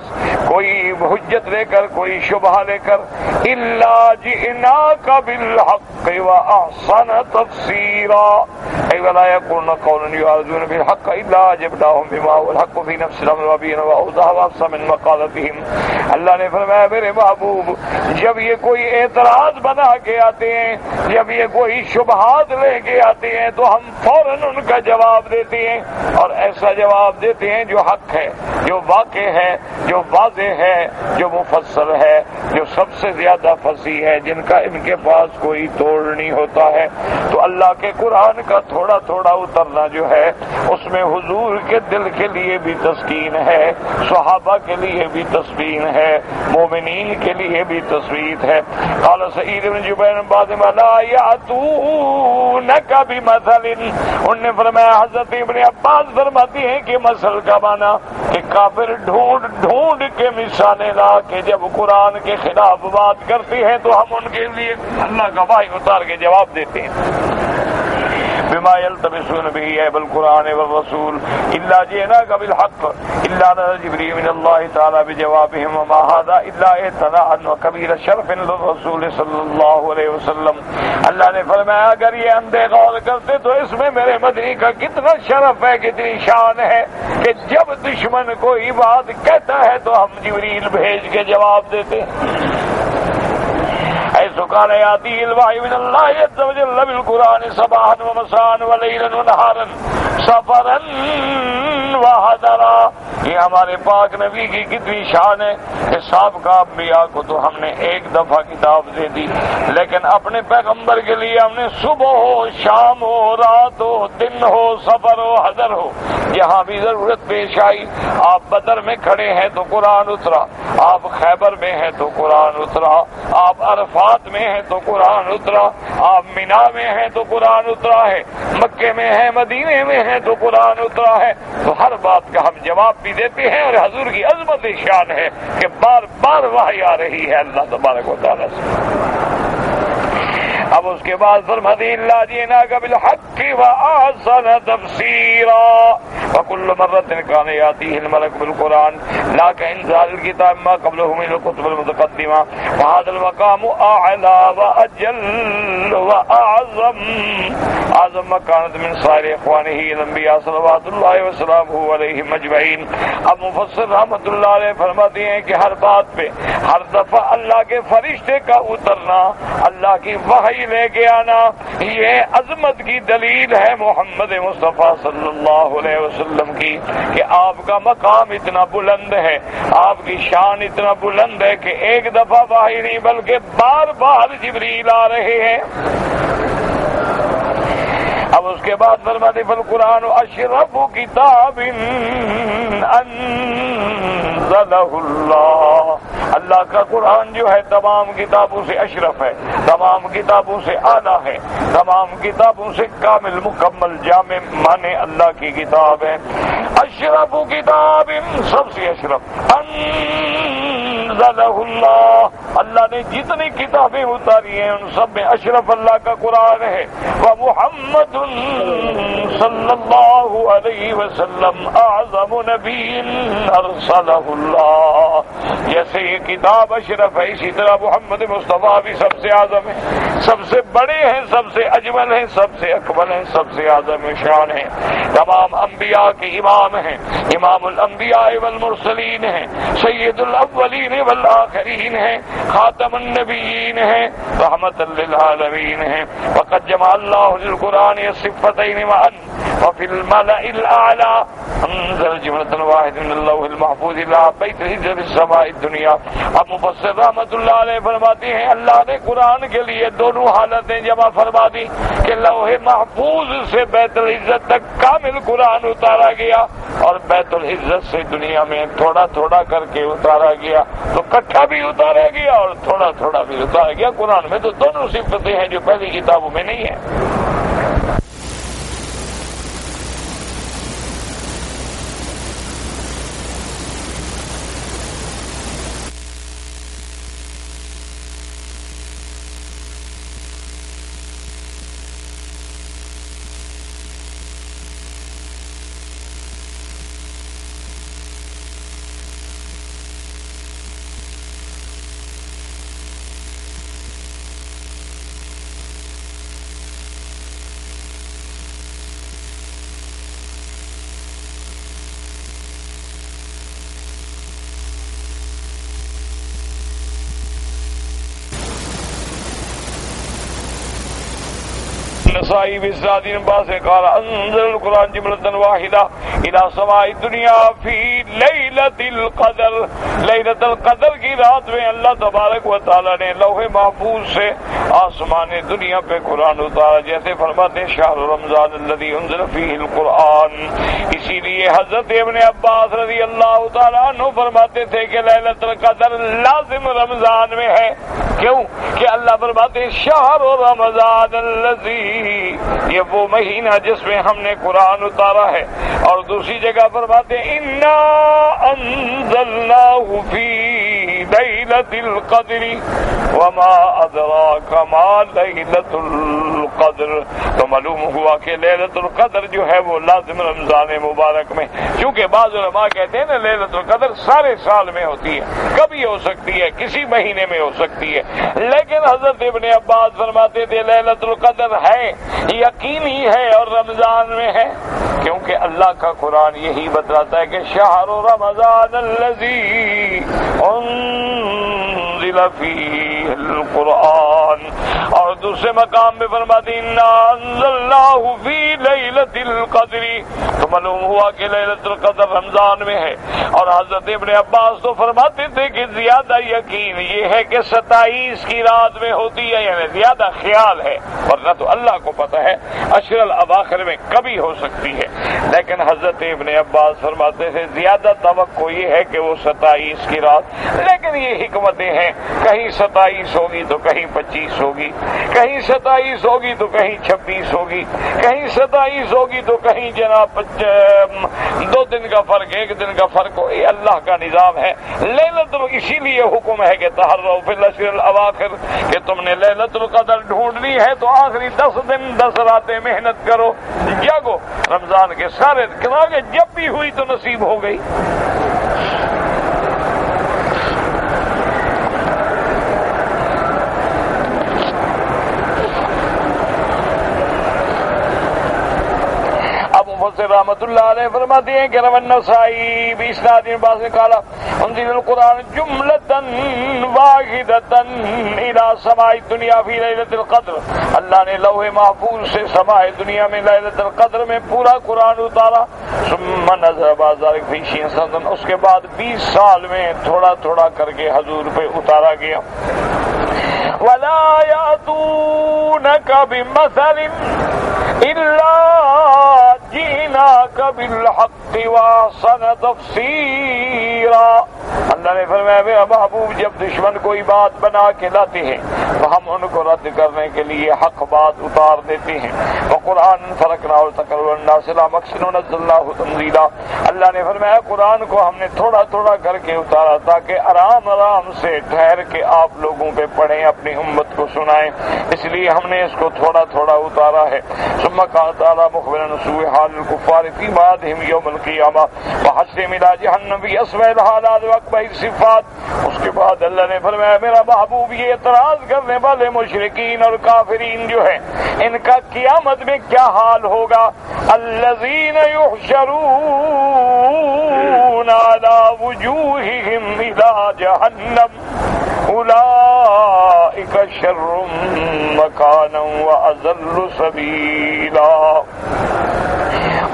کوئی حجت لے کر، کوئی شبہ لے کر، إِلَّا جِئْنَاكَ بِالْحَقِّ وَأَحْسَنَ تَفْسِيرًا، أي ولا يقولون قولا يعارضون بالحق إلا أجبناهم بما هو الحق في نفس الأمر وبين وأوضح وأفصح من مقالتهم۔ اللہ نے فرمایا میرے محبوب، جب یہ کوئی اعتراض بنا کے آتے ہیں، جب یہ کوئی شبہات لے کے آتے ہیں تو ہم فوراً ان کا جواب دیتے ہیں، اور ایسا جواب دیتے ہیں جو حق ہے، جو واقع ہے، جو واضح ہے، جو مفصل ہے، جو سب سے زیادہ فصیح ہے، جن کا ان کے پاس کوئی توڑ نہیں ہوتا ہے۔ تو اللہ کے قرآن کا تھوڑا تھوڑا اترنا جو ہے اس میں حضور کے دل کے لیے بھی تسکین ہے، صحابہ کے لیے بھی تسکین ہے، مومنین کے لیے بھی تثبیت ہے۔ قال سعید بن جبیر بعد ما لا یاتونک بمثل، انہوں نے فرمایا حضرت ابن عباس فرماتی ہیں کہ مثل کا معنی کہ کافر ڈھونڈ ڈھونڈ کے مثالیں لا کے جب قرآن کے خلاف بات کرتے ہیں تو ہم ان کے لیے اللہ کا وحی اتار کے جواب دیتے ہیں۔ بما يلتمسون به عيب القرآن والرسول إلا جئناك بالحق إلا نزل جبريل من الله تعالى بجوابهم وما هذا إلا اعتراء وكبير شرف للرسول صلی اللہ علیہ وسلم۔ اللہ نے فرمایا اگر یہ اندھے غور کرتے تو اس میں میرے مدنی کا کتنا شرف ہے، کتنی شان ہے کہ جب دشمن کوئی بات کہتا ہے تو ہم جبریل بھیج کے جواب دیتے ہیں۔ حيث كان يأتيه الوحي من الله عز وجل بالقرآن صباحا ومساء وليلا ونهارا سفرا وحضرا، یہ ہمارے پاک نبی کی کتنی شان ہے کہ سابقہ انبیاء کو تو ہم نے ایک دفعہ کتاب دے دی، لیکن اپنے پیغمبر کے لیے ہم نے صبح ہو، شام ہو، رات ہو، دن ہو، سفر ہو، حضر ہو، جہاں بھی ضرورت پیش آئی، آپ بدر میں کھڑے ہیں تو قرآن اترا، آپ خیبر میں ہیں تو قرآن اترا، آپ عرفات میں ہیں تو قرآن اترا، آپ مینا میں ہیں تو قرآن اترا ہے، مکے میں ہیں، مدینے میں ہیں تو قرآن اترا ہے۔ تو ہر بات کا ہم جواب بھی دیتے ہیں، اور حضور کی عظمت شان ہے کہ بار بار وحی آ رہی ہے اللہ تبارک و تعالیٰ سے۔ اب اس کے بعد فرماتے ہیں اللہ جئناک بالحق وأحسن تفسیرا وكل مرة كان يأتيه الملك بالقرآن لا كإنزال الكتاب ما قبله من الكتب المتقدمة، وهذا المقام أعلى وأجل وأعظم مكانة من سائر إخوانه الأنبياء صلوات الله وسلامه عليهم أجمعين۔ اب مفسر رحمت اللہ علیہ فرماتے ہیں کہ ہر بات پہ ہر دفعہ اللہ کے فرشتے کا اترنا، اللہ کی وحی لے کے آنا، یہ عظمت کی دلیل ہے محمد مصطفیٰ صلی اللہ علیہ وسلم کی کہ آپ کا مقام اتنا بلند ہے، آپ کی شان اتنا بلند ہے کہ ایک دفعہ وحی نہیں بلکہ بار بار جبریل آ رہے ہیں۔ اب اس کے بعد فرماتے فالقرآن اشرف کتاب انزلہ اللہ، اللہ کا قرآن جو ہے تمام کتابوں سے اشرف ہے، تمام کتابوں سے اعلیٰ ہے، تمام کتابوں سے کامل مکمل جامع مانے اللہ کی کتاب ہے۔ اشرف کتاب، سب سے اشرف، انزلہ اللہ، اللہ نے جتنی کتابیں اتاری ہیں ان سب میں اشرف اللہ کا قرآن ہے۔ ومحمد صلی اللہ علیہ وسلم اعظم نبی ارسلہ اللہ، جیسے یہ کتاب اشرف ہے اسی طرح محمد مصطفیٰ بھی سب سے اعظم ہے، سب سے بڑے ہیں، سب سے اجمل ہیں، سب سے اکمل ہیں، سب سے اعظم شان ہیں، تمام انبیاء کے امام ہیں، امام الانبیاء والمرسلین ہیں، سید الاولین والآخرین ہیں، خاتم النبیین ہیں، رحمت للعالمین ہیں۔ وقد جمع اللہ للقرآن الصفتین معا وفی الملأ الاعلی انزل جملۃ واحد من اللوح المحفوظ الى بیت العزة السماء الدنیا۔ اب مفسر رحمت اللہ علیہ فرماتے ہیں اللہ نے قرآن کے لیے دونوں حالتیں جمع فرما دی کہ لوح محفوظ سے بیت العزت تک کامل قرآن اتارا گیا اور بیت العزت سے دنیا میں تھوڑا تھوڑا کر کے اتارا گیا، تو کٹھا بھی اتارا گیا اور تھوڑا تھوڑا بھی اتارا گیا۔ قرآن میں تو دونوں صفتیں ہیں جو پہلی کتابوں میں نہیں ہیں۔ نسائی بسعد عباس قال انزل القرآن جملة واحدة الى سماء الدنیا فی لیلۃ القدر، لیلۃ القدر کی رات میں اللہ تبارک و تعالی نے لوح محفوظ سے آسمان دنیا پہ قرآن اتارا، جیسے فرماتے ہیں شہر رمضان الذی انزل فیہ القرآن۔ اسی لیے حضرت ابن عباس رضی اللہ تعالیٰ عنہ فرماتے تھے کہ لیلۃ القدر لازم رمضان میں ہے، کیوں کہ اللہ فرماتے ہیں شہر رمضان الذی، یہ وہ مہینہ جس میں ہم نے قرآن اتارا ہے، اور دوسری جگہ فرماتے ہیں انا انزلناہ فی لیلۃ القدر وما ادراک ما لیلۃ القدر۔ تو معلوم ہوا کہ لیلۃ القدر جو ہے وہ لازم رمضان مبارک میں، کیونکہ بعض علماء کہتے ہیں نا لیلۃ القدر سارے سال میں ہوتی ہے، کبھی ہو سکتی ہے، کسی مہینے میں ہو سکتی ہے، لیکن حضرت ابن عباس فرماتے تھے لیلۃ القدر ہے، یقینی ہے اور رمضان میں ہے، کیونکہ اللہ کا قرآن یہی بتلاتا ہے کہ شہر رمضان الذی انزل فیہ القرآن، اور دوسرے مقام میں فرماتے انا انزلناہ فی لیلۃ القدر، تو معلوم ہوا کہ لیلۃ القدر رمضان میں ہے۔ اور حضرت ابن عباس تو فرماتے تھے کہ زیادہ یقین یہ ہے کہ 27 کی رات میں ہوتی ہے، یعنی زیادہ خیال ہے، ورنہ تو اللہ کو پتہ ہے عشر الاواخر میں کبھی ہو سکتی ہے، لیکن حضرت ابن عباس فرماتے تھے زیادہ توقع یہ ہے کہ وہ 27 کی رات، لیکن یہ حکمتیں ہیں، کہیں 27 ہوگی تو کہیں 25 ہوگی، کہیں 27 ہوگی تو کہیں 26 ہوگی، کہیں 27 ہوگی تو کہیں جناب 2 دن کا فرق، 1 دن کا فرق ہو، یہ اللہ کا نظام ہے۔ لیلۃ، اسی لیے حکم ہے کہ تحروا فی العشر الاواخر، کہ تم نے لیلۃ القدر ڈھونڈنی ہے تو آخری 10 دن 10 راتیں محنت کرو، جاگو، رمضان کے سارے کہ جب بھی ہوئی تو نصیب ہو گئی۔ مفسر رحمت اللہ علیہ فرماتے ہیں کہ روى النسائی باسناد باس قال انزل القرآن جملتن واحدتن الى سماء الدنیا فی لیلۃ القدر، اللہ نے لوح محفوظ سے سماء دنیا میں لیلۃ القدر میں پورا قرآن اتارا. ثم نزل بعد ذلك فی 20 سنة، اس کے بعد 20 سال میں تھوڑا تھوڑا کر کے حضور پہ اتارا گیا. ولا يأتونك بمثل إلا جئناك بالحق وأحسن تفسيرا. اللہ نے فرمایا میرا محبوب جب دشمن کوئی بات بنا کے لاتے ہیں تو ہم ان کو رد کرنے کے لیے حق بات اتار دیتے ہیں. وقرآن فرقناه لتقرؤه الناس على مكث ونزلناه تنزيلا. اللہ نے فرمایا قرآن کو ہم نے تھوڑا تھوڑا کر کے اتارا تاکہ آرام آرام سے ٹھہر کے آپ لوگوں پہ پڑھیں، اپنی امت کو سنائیں، اس لیے ہم نے اس کو تھوڑا تھوڑا اتارا ہے. ثم قال تعالی مخبرا عن سوء حال الكفار في بعضهم يوم القيامة وحشرهم إلى جهنم في أسوأ الحالات وأقبح الصفات. اس کے بعد اللہ نے فرمایا میرا محبوب یہ اعتراض کرنے والے مشرکین اور کافرین جو ہیں ان کا قیامت میں کیا حال ہوگا. الذين يحشرون على وجوههم إلى جهنم أولئك شر مكانا وأضل سبيلا.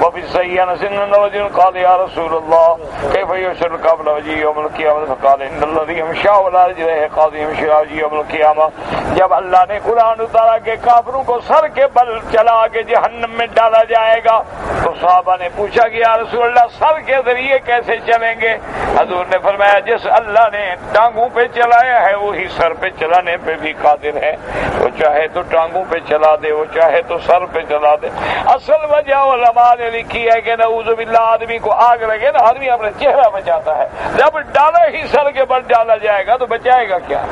وفي الصحيح عن سنن رجل قال يا رسول الله كيف يحشر قبل وجه يوم القيامة فقال إن الذي يمشي على رجليه قاضي يمشي على وجه يوم القيامة. جب اللہ نے قرآن اتارا کہ کافروں کو سر کے بل چلا کے جہنم میں ڈالا جائے گا تو صحابہ نے پوچھا کہ یا رسول اللہ سر کے ذریعے کیسے چلیں گے؟ حضور نے فرمایا جس اللہ نے ٹانگوں پہ چلایا ہے وہی سر پہ چلانے پہ بھی قادر ہے، وہ چاہے تو ٹانگوں پہ چلا دے، وہ چاہے تو سر پہ چلا دے. اصل وجہ علماء نے لکھی ہے کہ نعوذ باللہ آدمی کو آگ لگے نا آدمی اپنا چہرہ بچاتا ہے، جب ڈالا ہی سر کے بل ڈالا جائے گا تو بچائے گا کیا؟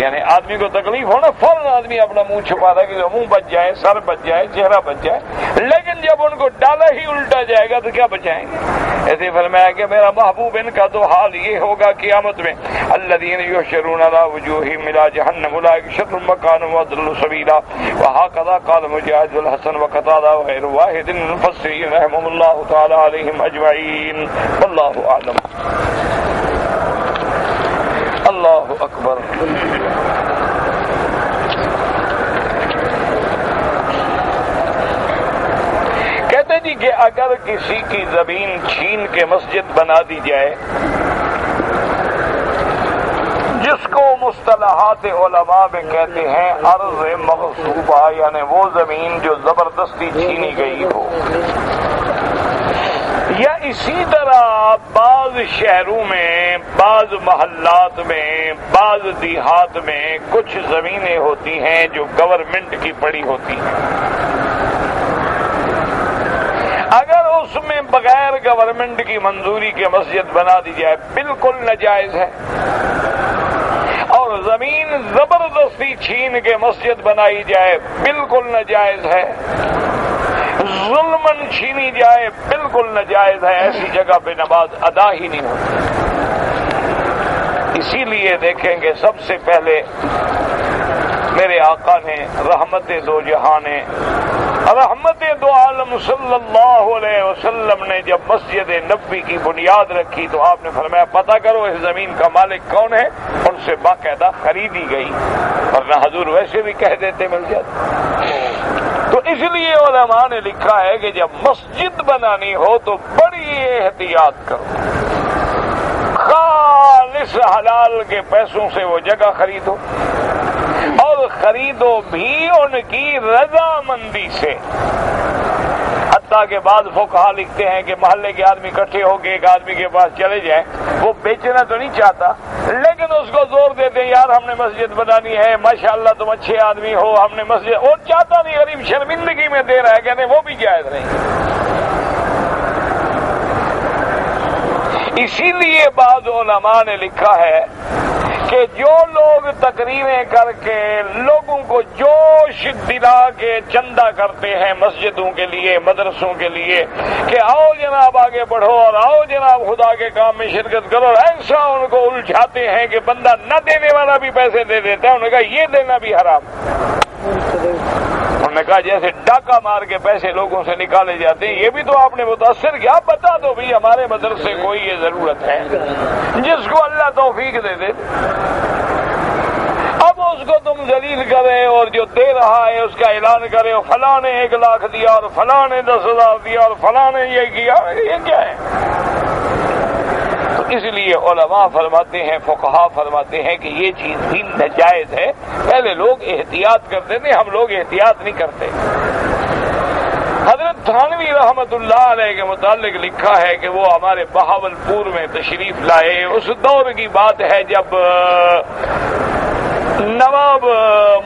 یعنی آدمی کو تکلیف ہونا فوراً آدمی اپنا منہ چھپاتا ہے کہ منہ بچ جائے، سر بچ جائے، چہرہ بچ جائے، لیکن جب ان کو ڈالا ہی الٹا جائے گا تو کیا بچائیں گے؟ ایسے فرمایا کہ میرا محبوب ان کا تو حال یہ ہوگا قیامت میں الذین یحشرون علی وجوہہم الی جہنم اولئک شر مکانا واضل سبیلا. وہکذا قال مجاہد والحسن وقتادہ وغیر واحد من المفسرین رحمهم اللہ تعالی علیہم اجمعین. واللہ اعلم. اللہ اکبر. کہتے جی کہ اگر کسی کی زمین چھین کے مسجد بنا دی جائے جس کو مصطلحات علماء میں کہتے ہیں ارض مغصوبہ، یعنی وہ زمین جو زبردستی چھینی گئی ہو، یا اسی طرح بعض شہروں میں، بعض محلات میں، بعض دیہات میں کچھ زمینیں ہوتی ہیں جو گورنمنٹ کی پڑی ہوتی ہیں، اگر اس میں بغیر گورنمنٹ کی منظوری کے مسجد بنا دی جائے بالکل ناجائز ہے، اور زمین زبردستی چھین کے مسجد بنائی جائے بالکل ناجائز ہے، ظلمن چھینی جائے بالکل ناجائز ہے. ایسی جگہ پہ نماز ادا ہی نہیں ہوتی. اسی لیے دیکھیں گے سب سے پہلے میرے آقا نے رحمت دو جہاں نے، رحمت دو عالم صلی اللہ علیہ وسلم نے جب مسجد نبوی کی بنیاد رکھی تو آپ نے فرمایا پتہ کرو اس زمین کا مالک کون ہے. ان سے باقاعدہ خریدی گئی، ورنہ حضور ویسے بھی کہہ دیتے مل جاتے. تو اس لیے علماء نے لکھا ہے کہ جب مسجد بنانی ہو تو بڑی احتیاط کرو، خالص حلال کے پیسوں سے وہ جگہ خریدو، اور خریدو بھی ان کی رضامندی سے. حتیٰ کہ بعض فقہا لکھتے ہیں کہ محلے کے آدمی اکٹھے ہو کے ایک آدمی کے پاس چلے جائیں، وہ بیچنا تو نہیں چاہتا لیکن اس کو زور دیتے ہیں یار ہم نے مسجد بنانی ہے، ماشاءاللہ تم اچھے آدمی ہو، ہم نے مسجد، اور چاہتا نہیں، غریب شرمندگی میں دے رہا ہے، کہتے ہیں وہ بھی جائز نہیں. اسی لیے بعض علماء نے لکھا ہے کہ جو لوگ تقریریں کر کے لوگوں کو جوش دلا کے چندہ کرتے ہیں مسجدوں کے لیے، مدرسوں کے لیے، کہ آؤ جناب آگے بڑھو اور آؤ جناب خدا کے کام میں شرکت کرو، ایسا ان کو الجھاتے ہیں کہ بندہ نہ دینے والا بھی پیسے دے دیتا ہے. انہوں نے کہا یہ دینا بھی حرام. نے کہا جیسے ڈاکہ مار کے پیسے لوگوں سے نکالے جاتے ہیں، یہ بھی تو آپ نے متاثر کیا، بتا دو بھائی ہمارے مدرسے کو یہ ضرورت ہے، جس کو اللہ توفیق دے دے۔ اب اس کو تم ذلیل کرے اور جو دے رہا ہے اس کا اعلان کرے، اور فلاں نے 1 لاکھ دیا اور فلاں نے 10,000 دیا اور فلاں نے یہ کیا، یہ کیا ہے؟ تو اس لیے علماء فرماتے ہیں، فقہا فرماتے ہیں کہ یہ چیز بھی ناجائز ہے۔ پہلے لوگ احتیاط کرتے تھے، ہم لوگ احتیاط نہیں کرتے۔ حضرت تھانوی رحمت اللہ علیہ کے متعلق لکھا ہے کہ وہ ہمارے بہاولپور میں تشریف لائے۔ اس دور کی بات ہے جب نواب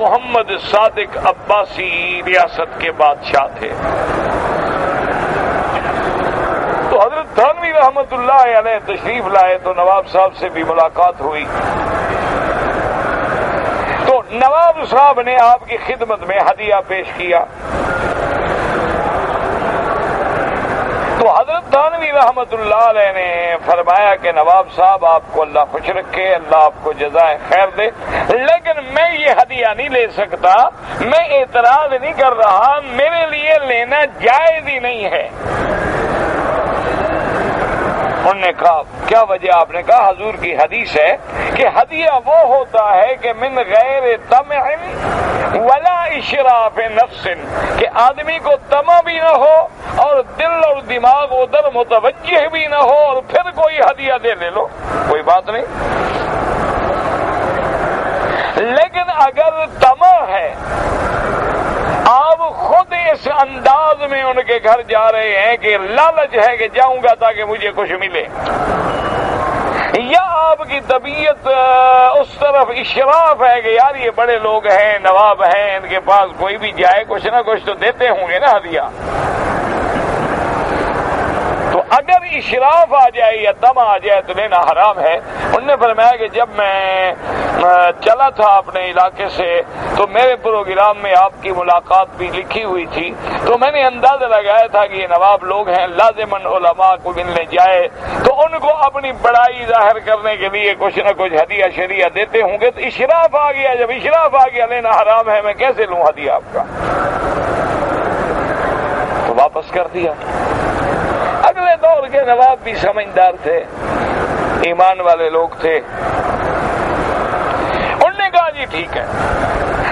محمد صادق عباسی ریاست کے بادشاہ تھے۔ تو حضرت تھانوی رحمت اللہ علیہ تشریف لائے تو نواب صاحب سے بھی ملاقات ہوئی۔ تو نواب صاحب نے آپ کی خدمت میں ہدیہ پیش کیا۔ تو حضرت تھانوی رحمت اللہ علیہ نے فرمایا کہ نواب صاحب آپ کو اللہ خوش رکھے، اللہ آپ کو جزائے خیر دے، لیکن میں یہ ہدیہ نہیں لے سکتا، میں اعتراض نہیں کر رہا، میرے لیے لینا جائز ہی نہیں ہے۔ انہوں نے کہا کیا وجہ؟ آپ نے کہا حضور کی حدیث ہے کہ ہدیہ وہ ہوتا ہے کہ من غیر طمع ولا اشراف نفس، کہ آدمی کو طمع بھی نہ ہو اور دل اور دماغ ادھر متوجہ بھی نہ ہو، اور پھر کوئی ہدیہ دے لے لو، کوئی بات نہیں۔ لیکن اگر طمع ہے، آپ خود اس انداز میں ان کے گھر جا رہے ہیں کہ لالچ ہے کہ جاؤں گا تاکہ مجھے کچھ ملے، یا آپ کی طبیعت اس طرف اشراف ہے کہ یار یہ بڑے لوگ ہیں، نواب ہیں، ان کے پاس کوئی بھی جائے کچھ نہ کچھ تو دیتے ہوں گے نا ہدیہ، تو اگر اشراف آ جائے یا طمع آ جائے تو لینا حرام ہے۔ انہوں نے فرمایا کہ جب میں چلا تھا اپنے علاقے سے تو میرے پروگرام میں آپ کی ملاقات بھی لکھی ہوئی تھی، تو میں نے اندازہ لگایا تھا کہ یہ نواب لوگ ہیں، لازماً علماء کو ملنے جائے تو ان کو اپنی بڑائی ظاہر کرنے کے لیے کچھ نہ کچھ ہدیہ شریعہ دیتے ہوں گے، تو اشراف آ گیا۔ جب اشراف آ گیا لینا حرام ہے، میں کیسے لوں ہدیہ آپ کا؟ تو واپس کر دیا۔ اگلے دور کے نواب بھی سمجھدار تھے، ایمان والے لوگ تھے، انہوں نے کہا جی ٹھیک ہے۔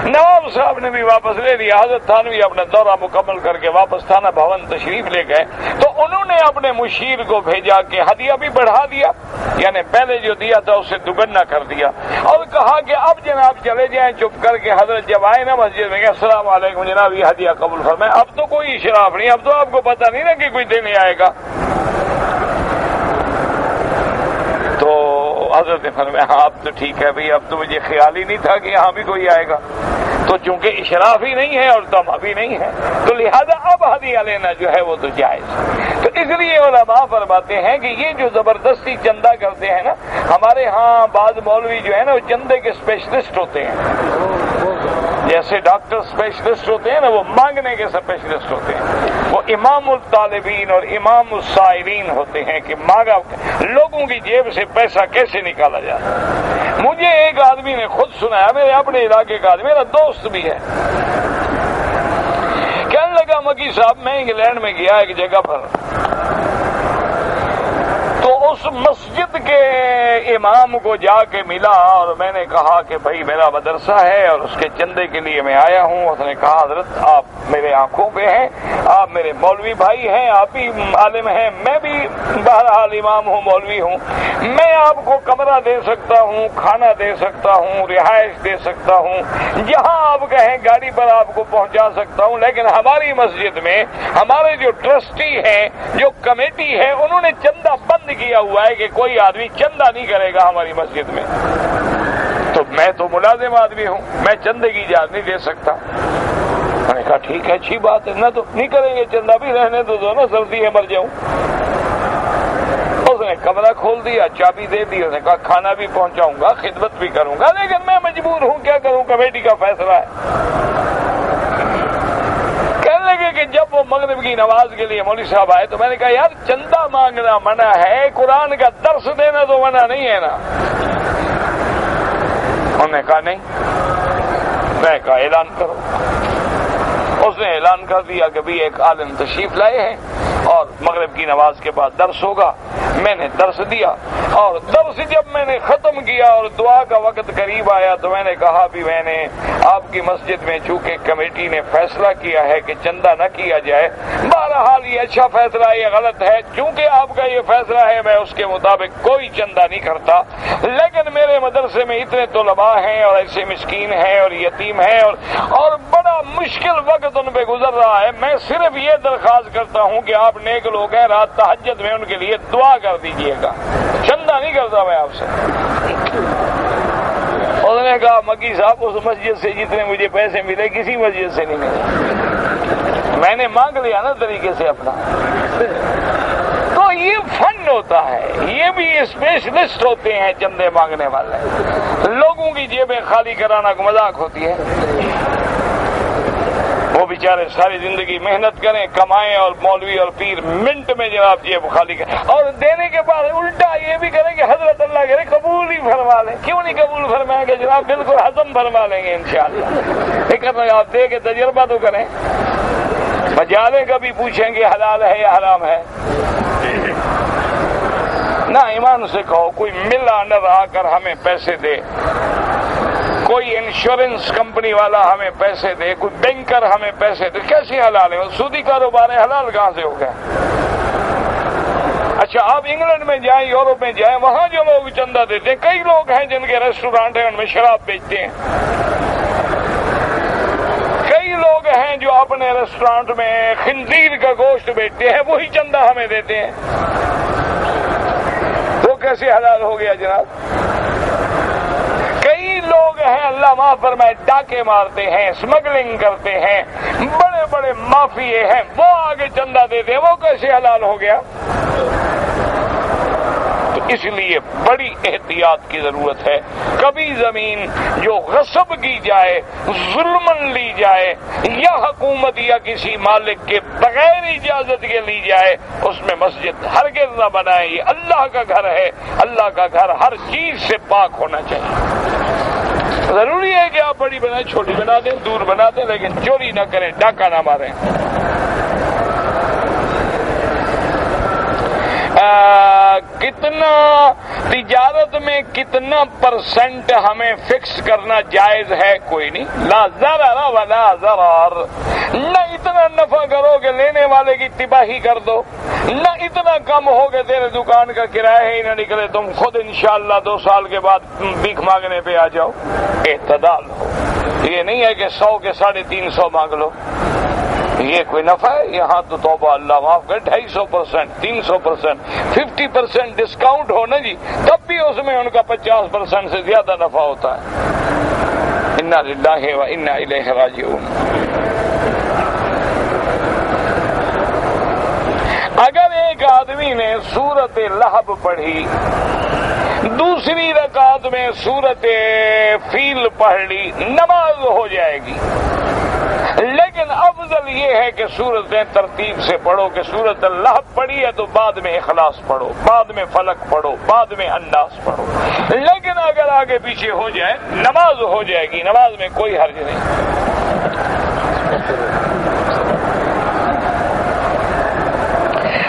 نواب صاحب نے بھی واپس لے لیا۔ حضرت تھانوی اپنا دورہ مکمل کر کے واپس تھانہ بھون تشریف لے گئے تو انہوں نے اپنے مشیر کو بھیجا کہ ہدیہ بھی بڑھا دیا، یعنی پہلے جو دیا تھا اسے دوگنا کر دیا، اور کہا کہ اب جناب چلے جائیں چپ کر کے۔ حضرت جب آئے نا مسجد میں کہ السلام علیکم جناب، یہ ہدیہ قبول فرمائیں۔ اب تو کوئی اشراف نہیں، اب تو آپ کو پتہ نہیں نا کہ کوئی دینے آئے گا۔ تو حضرت نے فرمایا ہاں اب تو ٹھیک ہے بھئی، اب تو مجھے خیال ہی نہیں تھا کہ یہاں بھی کوئی آئے گا، تو چونکہ اشراف ہی نہیں ہے اور طمع بھی نہیں ہے تو لہذا اب ہدیہ لینا جو ہے وہ تو جائز۔ تو اس لیے علماء فرماتے ہیں کہ یہ جو زبردستی چندہ کرتے ہیں نا، ہمارے ہاں بعض مولوی جو ہے نا وہ چندے کے اسپیشلسٹ ہوتے ہیں، جیسے ڈاکٹر اسپیشلسٹ ہوتے ہیں نا، وہ مانگنے کے اسپیشلسٹ ہوتے ہیں۔ وہ امام الطالبین اور امام السائلین ہوتے ہیں کہ مانگا لوگوں کی جیب سے پیسہ کیسے نکالا جائے۔ مجھے ایک آدمی نے خود سنایا، میرے اپنے علاقے کا آدمی، میرا دوست بھی ہے، کہنے لگا مکی صاحب میں انگلینڈ میں گیا ایک جگہ پر، تو اس مسجد کے امام کو جا کے ملا اور میں نے کہا کہ بھائی میرا مدرسہ ہے اور اس کے چندے کے لیے میں آیا ہوں۔ اس نے کہا حضرت آپ میرے آنکھوں پہ ہیں، آپ میرے مولوی بھائی ہیں، آپ بھی عالم ہیں، میں بھی بہرحال امام ہوں، مولوی ہوں، میں آپ کو کمرہ دے سکتا ہوں، کھانا دے سکتا ہوں، رہائش دے سکتا ہوں، جہاں آپ کہیں گاڑی پر آپ کو پہنچا سکتا ہوں، لیکن ہماری مسجد میں ہمارے جو ٹرسٹی ہیں، جو کمیٹی ہے، انہوں نے چندہ بند کیا ہوا ہے کہ کوئی آدمی چندہ نہیں کرے گا ہماری مسجد میں، تو میں تو ملازم آدمی ہوں، میں چندے کی اجازت نہیں دے سکتا۔ میں نے کہا ٹھیک ہے، اچھی بات ہے، نہ تو نہیں کریں گے چندہ، بھی رہنے تو نا سردی ہے مر جاؤں۔ اس نے کمرہ کھول دیا، چابی دے دی، اس نے کہا کھانا بھی پہنچاؤں گا، خدمت بھی کروں گا، لیکن میں مجبور ہوں، کیا کروں، کمیٹی کا فیصلہ ہے۔ کہنے لگے کہ جب وہ مغرب کی نماز کے لیے مولوی صاحب آئے تو میں نے کہا یار چندہ مانگنا منع ہے، قرآن کا درس دینا تو منع نہیں ہے نا۔ انہوں نے کہا نہیں، میں کہا اعلان کرو۔ اس نے اعلان کر دیا کہ بھی ایک عالم تشریف لائے ہیں اور مغرب کی نماز کے بعد درس ہوگا. میں نے درس دیا اور درس جب میں نے ختم کیا اور دعا کا وقت قریب آیا تو میں نے کہا بھی میں نے آپ کی مسجد میں چونکہ کمیٹی نے فیصلہ کیا ہے کہ چندہ نہ کیا جائے، بہرحال یہ اچھا فیصلہ ہے، یہ غلط ہے، چونکہ آپ کا یہ فیصلہ ہے میں اس کے مطابق کوئی چندہ نہیں کرتا، لیکن میرے مدرسے میں اتنے طلباء ہیں اور ایسے مسکین ہیں اور یتیم ہیں اور بڑا مشکل وقت ان پہ گزر رہا ہے، میں صرف یہ درخواست کرتا ہوں کہ آپ نیک لوگ ہیں، رات تہجد میں ان کے لیے دعا کر دیجئے گا، چندہ نہیں کرتا میں آپ سے. اس نے کہا مکی صاحب اس مسجد سے جتنے مجھے پیسے ملے کسی مسجد سے نہیں ملے، میں نے مانگ لیا نا طریقے سے اپنا. تو یہ فن ہوتا ہے، یہ بھی اسپیشلسٹ ہوتے ہیں چندے مانگنے والے، لوگوں کی جیبیں خالی کرانا کو مذاق ہوتی ہے. وہ بیچارے ساری زندگی محنت کریں کمائیں اور مولوی اور پیر منٹ میں جناب جیب خالی کریں اور دینے کے بعد الٹا یہ بھی کریں کہ حضرت اللہ کرے قبول ہی فرما لیں. کیوں نہیں قبول فرمائیں گے جناب؟ بالکل ہضم فرما لیں گے انشاءاللہ. لیکن آپ دے کے تجربہ تو کریں، مجالے کا بھی پوچھیں گے حلال ہے یا حرام ہے. نہ ایمان سے کہو کوئی مل آنر آ کر ہمیں پیسے دے، کوئی انشورنس کمپنی والا ہمیں پیسے دے، کوئی بینکر ہمیں پیسے دے، کیسے حلال ہے؟ سودی کاروبار ہے، حلال کہاں سے ہو گیا؟ اچھا آپ انگلینڈ میں جائیں، یورپ میں جائیں، وہاں جو لوگ چندہ دیتے ہیں، کئی لوگ ہیں جن کے ریسٹورانٹ ہیں ان میں شراب بیچتے ہیں، کئی لوگ ہیں جو اپنے ریسٹورانٹ میں خنزیر کا گوشت بیچتے ہیں، وہی چندہ ہمیں دیتے ہیں. وہ کیسے حلال ہو گیا جناب؟ کئی لوگ ہیں اللہ معاف فرمائے ڈاکے مارتے ہیں، اسمگلنگ کرتے ہیں، بڑے بڑے مافیے ہیں، وہ آگے چندہ دیتے ہیں، وہ کیسے حلال ہو گیا؟ تو اس لیے بڑی احتیاط کی ضرورت ہے. کبھی زمین جو غصب کی جائے، ظلمن لی جائے یا حکومت یا کسی مالک کے بغیر اجازت کے لی جائے، اس میں مسجد ہرگز نہ بنائیں. یہ اللہ کا گھر ہے، اللہ کا گھر ہر چیز سے پاک ہونا چاہیے. ضروری ہے کہ آپ بڑی بنائیں، چھوٹی بنا دیں، دور بنا دیں، لیکن چوری نہ کریں، ڈاکہ نہ ماریں. کتنا تجارت میں کتنا پرسنٹ ہمیں فکس کرنا جائز ہے؟ کوئی نہیں. لا ضرر ولا ضرار. نہ اتنا نفع کرو کہ لینے والے کی تباہی کر دو، نہ اتنا کم ہو کہ تیرے دکان کا کرایہ ہی نہ نکلے، تم خود انشاءاللہ 2 سال کے بعد بھیک مانگنے پہ آ جاؤ. اعتدال ہو. یہ نہیں ہے کہ 100 کے 350 مانگ لو، یہ کوئی نفع ہے؟ یہاں تو توبہ اللہ معاف کرے 250%، 300%، 50% ڈسکاؤنٹ ہو نا جی، تب بھی اس میں ان کا 50% سے زیادہ نفع ہوتا ہے. انا للہ و انا الیہ راجعون. اگر ایک آدمی نے سورۃ لہب پڑھی، دوسری رکعت میں سورۃ فیل پڑھ لی، نماز ہو جائے گی. لیکن افضل یہ ہے کہ سورتیں ترتیب سے پڑھو کہ سورۃ اللہب پڑھی ہے تو بعد میں اخلاص پڑھو، بعد میں فلق پڑھو، بعد میں الناس پڑھو. لیکن اگر آگے پیچھے ہو جائے نماز ہو جائے گی، نماز میں کوئی حرج نہیں.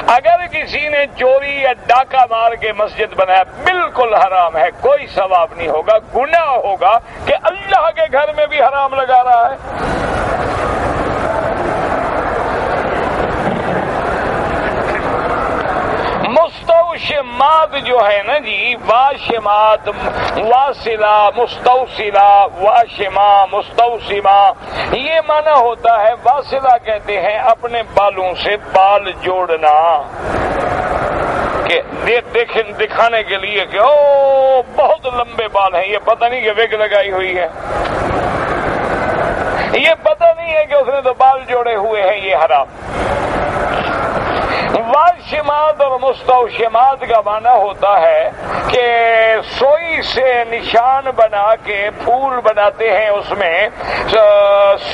اگر کسی نے چوری یا ڈاکہ مار کے مسجد بنایا، بالکل حرام ہے، کوئی ثواب نہیں ہوگا، گناہ ہوگا کہ اللہ کے گھر میں بھی حرام لگا رہا ہے. مستوشمات جو ہے نا جی، واشمات، واصلہ، مستوصلہ، واشمہ، مستوسمہ، یہ معنی ہوتا ہے. واصلہ کہتے ہیں اپنے بالوں سے بال جوڑنا، کہ دکھانے کے لیے کہ او بہت لمبے بال ہیں، یہ پتہ نہیں کہ وگ لگائی ہوئی ہے، یہ پتہ نہیں ہے کہ اس نے تو بال جوڑے ہوئے ہیں، یہ حرام. واشمات اور مستوشمات کا معنی ہوتا ہے کہ سوئی سے نشان بنا کے پھول بناتے ہیں، اس میں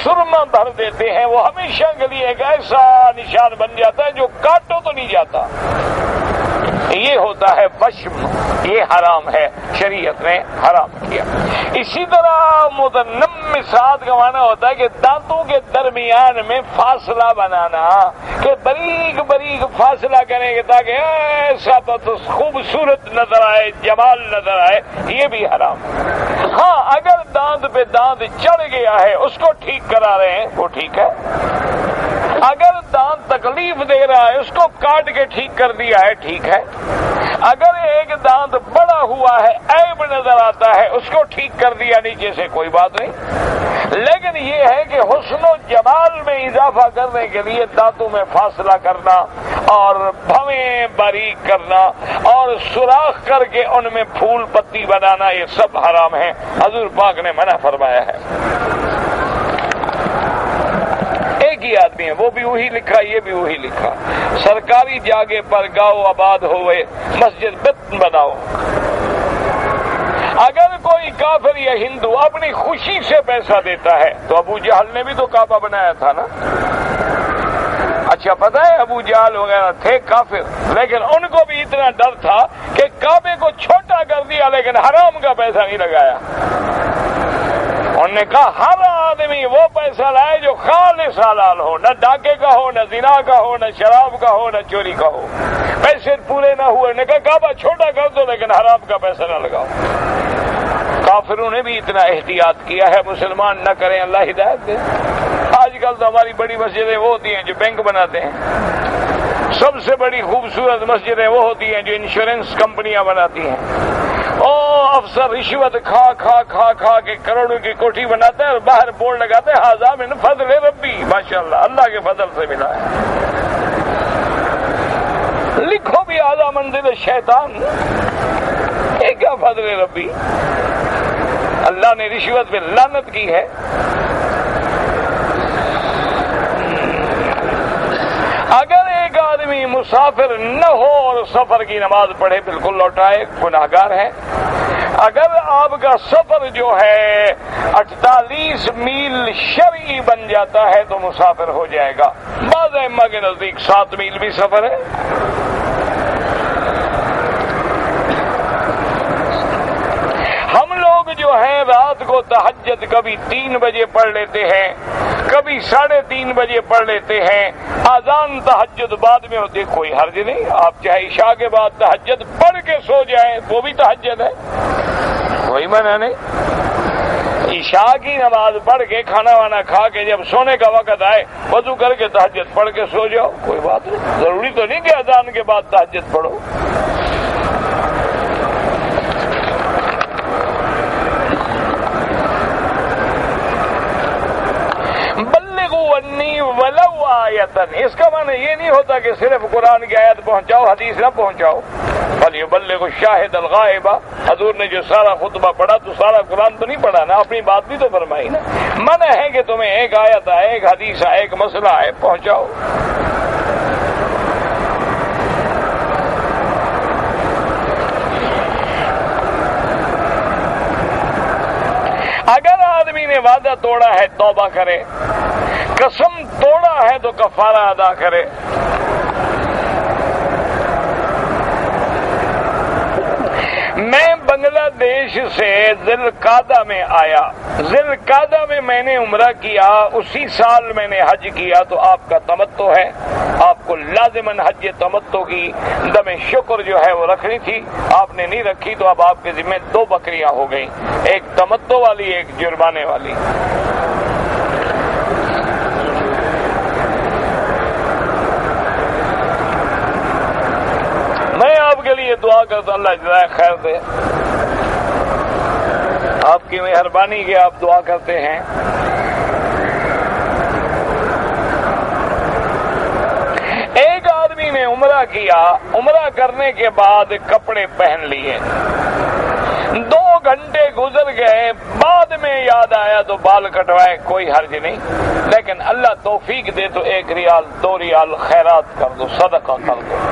سرما بھر دیتے ہیں، وہ ہمیشہ کے لیے ایک ایسا نشان بن جاتا ہے جو کاٹو تو نہیں جاتا. یہ ہوتا ہے وشم، یہ حرام ہے، شریعت نے حرام کیا۔ اسی طرح متنمسات کا معنی ہوتا ہے کہ دانتوں کے درمیان میں فاصلہ بنانا، کہ باریک باریک فاصلہ کریں گے تاکہ ایسا تو خوبصورت نظر آئے، جمال نظر آئے، یہ بھی حرام ہے۔ ہاں اگر دانت پہ دانت چڑھ گیا ہے اس کو ٹھیک کرا رہے ہیں وہ ٹھیک ہے، اگر دانت تکلیف دے رہا ہے اس کو کاٹ کے ٹھیک کر دیا ہے ٹھیک ہے، اگر ایک دانت بڑا ہوا ہے عیب نظر آتا ہے اس کو ٹھیک کر دیا نیچے سے کوئی بات نہیں، لیکن یہ ہے کہ حسن و جمال میں اضافہ کرنے کے لیے دانتوں میں فاصلہ کرنا اور بھویں باریک کرنا اور سوراخ کر کے ان میں پھول پتی بنانا یہ سب حرام ہے، حضور پاک نے منع فرمایا ہے۔ ایک ہی آدمی ہے، وہ بھی وہی لکھا یہ بھی وہی لکھا، سرکاری جگہ پر گاؤ آباد ہوئے مسجد بت بناؤ۔ اگر کوئی کافر یا ہندو اپنی خوشی سے پیسہ دیتا ہے تو ابو جہل نے بھی تو کعبہ بنایا تھا نا۔ اچھا پتہ ہے ابو جہل وغیرہ تھے کافر، لیکن ان کو بھی اتنا ڈر تھا کہ کعبے کو چھوٹا کر دیا لیکن حرام کا پیسہ نہیں لگایا۔ انہوں نے کہا ہر آدمی وہ پیسہ لائے جو خالص حلال ہو، نہ ڈاکے کا ہو، نہ زنا کا ہو، نہ شراب کا ہو، نہ چوری کا ہو، پیسے پورے نہ ہوئے، نے کہا کعبہ چھوٹا کر دو لیکن حرام کا پیسہ نہ لگاؤ۔ کافروں نے بھی اتنا احتیاط کیا ہے، مسلمان نہ کریں، اللہ ہدایت دے۔ آج کل تو ہماری بڑی مسجدیں وہ ہوتی ہیں جو بینک بناتے ہیں، سب سے بڑی خوبصورت مسجدیں وہ ہوتی ہیں جو انشورنس کمپنیاں بناتی ہیں۔ افسر رشوت کھا کھا کھا کھا کے کروڑوں کی کوٹھی بناتا ہے اور باہر بورڈ لگاتے ہیں ھذا من فضل ربی، ماشاءاللہ اللہ کے فضل سے ملا ہے۔ لکھو بھی اعلیٰ منزل شیطان، یہ کیا فضل ربی؟ اللہ نے رشوت پہ لعنت کی ہے۔ اگر ایک آدمی مسافر نہ ہو اور سفر کی نماز پڑھے بالکل لوٹائے، گناہگار ہے۔ اگر آپ کا سفر جو ہے 48 میل شرعی بن جاتا ہے تو مسافر ہو جائے گا، بعض ائمہ کے نزدیک 7 میل بھی سفر ہے۔ ہم لوگ جو ہیں رات کو تہجد کبھی 3 بجے پڑھ لیتے ہیں، کبھی 3:30 بجے پڑھ لیتے ہیں، اذان تہجد بعد میں ہوتی، کوئی حرج نہیں، آپ چاہے عشاء کے بعد تہجد پڑھ کے سو جائیں وہ بھی تہجد ہے، کوئی منع نہیں۔ عشاء کی نماز پڑھ کے کھانا وانا کھا کے جب سونے کا وقت آئے وضو کر کے تہجد پڑھ کے سو جاؤ، کوئی بات نہیں، ضروری تو نہیں کہ اذان کے بعد تہجد پڑھو۔ ولو آیتن، اس کا معنی یہ نہیں ہوتا کہ صرف قرآن کی آیت پہنچاؤ حدیث نہ پہنچاؤ۔ فلیبلغ الشاہد الغائب، حضور نے جو سارا خطبہ پڑھا تو سارا قرآن تو نہیں پڑھا نا، اپنی بات بھی تو فرمائی نا۔ منع ہے کہ تمہیں ایک آیت ہے، ایک حدیث ہے، ایک مسئلہ ہے، پہنچاؤ۔ اگر آدمی نے وعدہ توڑا ہے توبہ کرے، قسم توڑا ہے تو کفارہ ادا کرے۔ میں بنگلہ دیش سے ذی القعدہ میں آیا، ذی القعدہ میں میں نے عمرہ کیا، اسی سال میں نے حج کیا، تو آپ کا تمتع ہے، آپ کو لازماً حج تمتع کی دم شکر جو ہے وہ رکھنی تھی، آپ نے نہیں رکھی تو اب آپ کے ذمہ 2 بکریاں ہو گئیں، ایک تمتع والی ایک جرمانے والی۔ میں آپ کے لیے دعا کرتا ہوں اللہ جزائے خیر دے، آپ کی مہربانی کہ آپ دعا کرتے ہیں۔ ایک آدمی نے عمرہ کیا، عمرہ کرنے کے بعد کپڑے پہن لیے، 2 گھنٹے گزر گئے، بعد میں یاد آیا تو بال کٹوائے، کوئی حرج نہیں، لیکن اللہ توفیق دے تو 1 ریال 2 ریال خیرات کر دو، صدقہ کر دو۔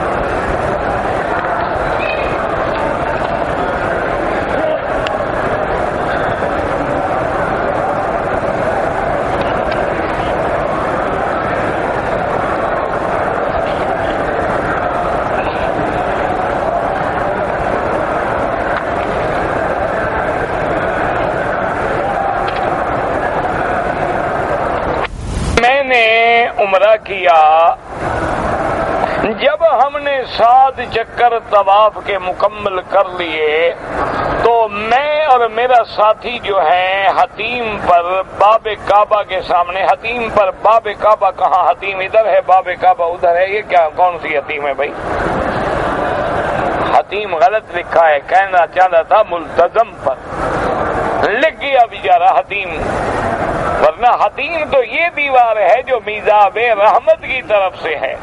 عمرہ کیا، جب ہم نے 7 چکر طواف کے مکمل کر لیے تو میں اور میرا ساتھی جو ہے حتیم پر باب کعبہ کے سامنے، حتیم پر باب کعبہ کہاں، حتیم ادھر ہے باب کعبہ ادھر ہے، یہ کیا کون سی حتیم ہے بھائی؟ حتیم غلط لکھا ہے، کہنا چاہتا تھا ملتزم پر، لکھ گیا بیچارہ حتیم، ورنہ حتیم تو یہ دیوار ہے جو میزاب رحمت کی طرف سے ہے،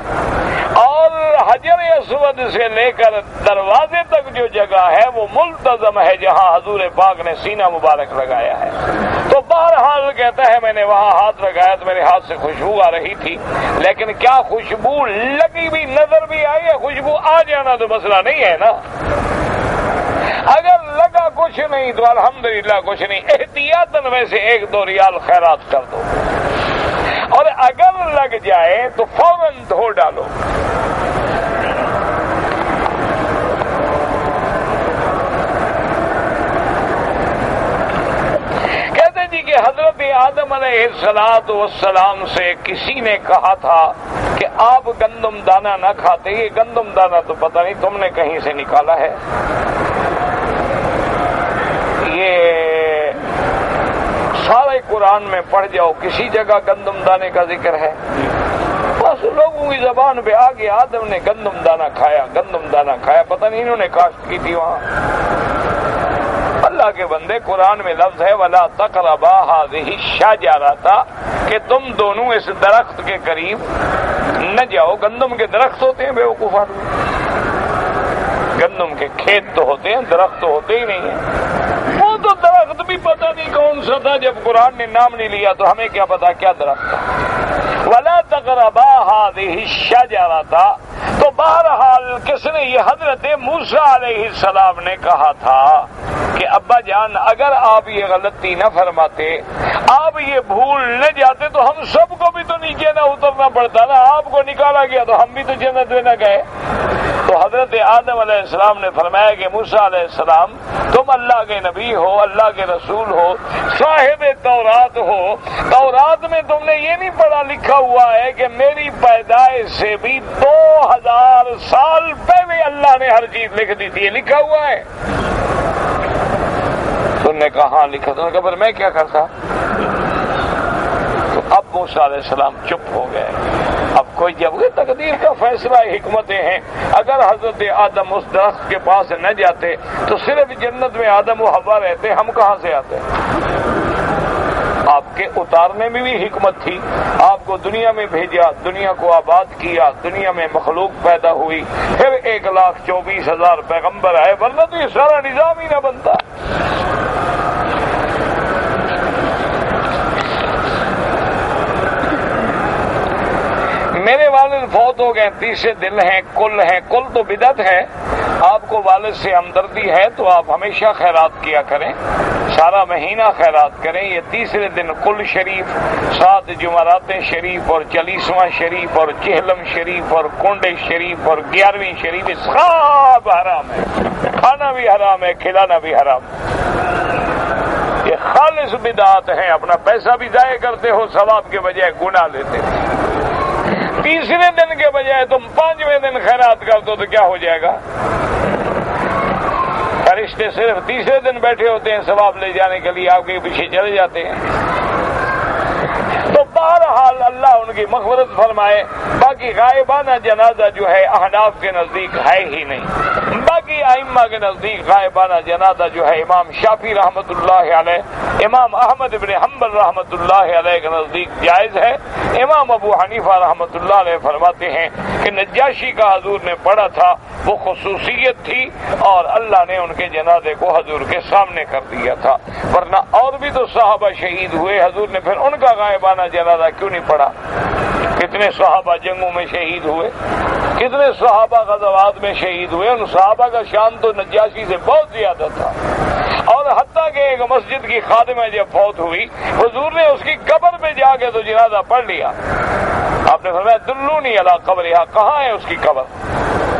اور حجر اسود سے لے کر دروازے تک جو جگہ ہے وہ ملتزم ہے جہاں حضور پاک نے سینہ مبارک لگایا ہے۔ تو بہرحال کہتا ہے میں نے وہاں ہاتھ لگایا تو میرے ہاتھ سے خوشبو آ رہی تھی، لیکن کیا خوشبو لگی بھی نظر بھی آئی ہے؟ خوشبو آ جانا تو مسئلہ نہیں ہے نا، اگر لگا کچھ نہیں تو الحمدللہ کچھ نہیں، احتیاطاً ویسے 1-2 ریال خیرات کر دو، اور اگر لگ جائے تو فوراً دھو ڈالو۔ کہتے جی کہ حضرت آدم علیہ السلام سے کسی نے کہا تھا کہ آپ گندم دانہ نہ کھاتے، یہ گندم دانہ تو پتہ نہیں تم نے کہیں سے نکالا ہے، یہ سارے قرآن میں پڑھ جاؤ کسی جگہ گندم دانے کا ذکر ہے؟ بس لوگوں کی زبان پہ آ گیا آدم نے گندم دانہ کھایا، گندم دانہ کھایا، پتہ نہیں انہوں نے کاشت کی تھی وہاں۔ اللہ کے بندے، قرآن میں لفظ ہے وَلَا تَقْرَبَا هَٰذِهِ الشَّجَرَةَ کہ تم دونوں اس درخت کے قریب نہ جاؤ۔ گندم کے درخت ہوتے ہیں بیوقوف آدمی، گندم کے کھیت تو ہوتے ہیں، درخت تو ہوتے ہی نہیں ہیں۔ وہ تو درخت بھی پتہ نہیں کون سا تھا، جب قرآن نے نام نہیں لیا تو ہمیں کیا پتا کیا درخت تھا۔ وَلَا تَقْرَبَا هَٰذِهِ الشَّجَرَةَ تو بہرحال کس نے؟ یہ حضرت موسیٰ علیہ السلام نے کہا تھا کہ ابا جان اگر آپ یہ غلطی نہ فرماتے، آپ یہ بھول نہ جاتے تو ہم سب کو بھی تو نیچے نہ اترنا پڑتا نا، آپ کو نکالا گیا تو ہم بھی تو جنت میں نہ گئے۔ تو حضرت آدم علیہ السلام نے فرمایا کہ موسیٰ علیہ السلام تم اللہ کے نبی ہو، اللہ کے رسول ہو، صاحب تورات ہو، تورات میں تم نے یہ نہیں پڑھا لکھا ہوا ہے کہ میری پیدائش سے بھی 2000 سال پہلے اللہ نے ہر چیز لکھ دی تھی، یہ لکھا ہوا ہے؟ تم نے کہا ہاں لکھا، تم نے کہا پر میں کیا کرتا؟ تو اب موسیٰ علیہ السلام چپ ہو گئے۔ اب کوئی جب تقدیر کا فیصلہ حکمتیں ہیں، اگر حضرت آدم اس درخت کے پاس نہ جاتے تو صرف جنت میں آدم و حوا رہتے، ہم کہاں سے آتے؟ آپ کے اتارنے میں بھی حکمت تھی، آپ کو دنیا میں بھیجا، دنیا کو آباد کیا، دنیا میں مخلوق پیدا ہوئی، پھر 1,24,000 پیغمبر آئے، ورنہ تو یہ سارا نظام ہی نہ بنتا۔ میرے والد فوت ہو گئے، 30 دن ہیں، کل تو بدعت ہے، آپ کو والد سے ہمدردی ہے تو آپ ہمیشہ خیرات کیا کریں، سارا مہینہ خیرات کریں۔ یہ 30 دن کل شریف، 7 جمعرات شریف اور 40واں شریف اور چہلم شریف اور کنڈے شریف اور 11ویں شریف، سب حرام ہے، کھانا بھی حرام ہے، کھلانا بھی حرام ہے، یہ خالص بدعات ہیں، اپنا پیسہ بھی ضائع کرتے ہو، ثواب کے بجائے گناہ لیتے ہو۔ 30 دن کے بجائے تم 5ویں دن خیرات کر دو تو کیا ہو جائے گا؟ فرشتے صرف 30 دن بیٹھے ہوتے ہیں ثواب لے جانے کے لیے، آپ کے پیچھے چلے جاتے ہیں۔ تو بہرحال اللہ ان کی مغفرت فرمائے۔ باقی غائبانہ جنازہ جو ہے احناف کے نزدیک ہے ہی نہیں، باقی ائمہ کے نزدیک غائبانہ جنازہ جو ہے امام شافعی رحمۃ اللہ علیہ، امام احمد بن حنبل رحمۃ اللہ علیہ کے نزدیک جائز ہے۔ امام ابو حنیفہ رحمۃ اللہ علیہ فرماتے ہیں کہ نجاشی کا حضور نے پڑھا تھا، وہ خصوصیت تھی اور اللہ نے ان کے جنازے کو حضور کے سامنے کر دیا تھا، ورنہ اور بھی تو صحابہ شہید ہوئے، حضور نے پھر ان کا غائبانہ جنازہ کیوں نہیں پڑھا؟ کتنے صحابہ جنگوں میں شہید ہوئے، کتنے صحابہ غزوات میں شہید ہوئے، ان صحابہ کا شان تو نجاشی سے بہت زیادہ تھا۔ اور حتیٰ کہ ایک مسجد کی خادمہ جب فوت ہوئی، حضور نے اس کی قبر پہ جا کے تو جنازہ پڑھ لیا۔ آپ نے فرمایا دلونی علی قبرہا، کہاں ہے اس کی قبر؟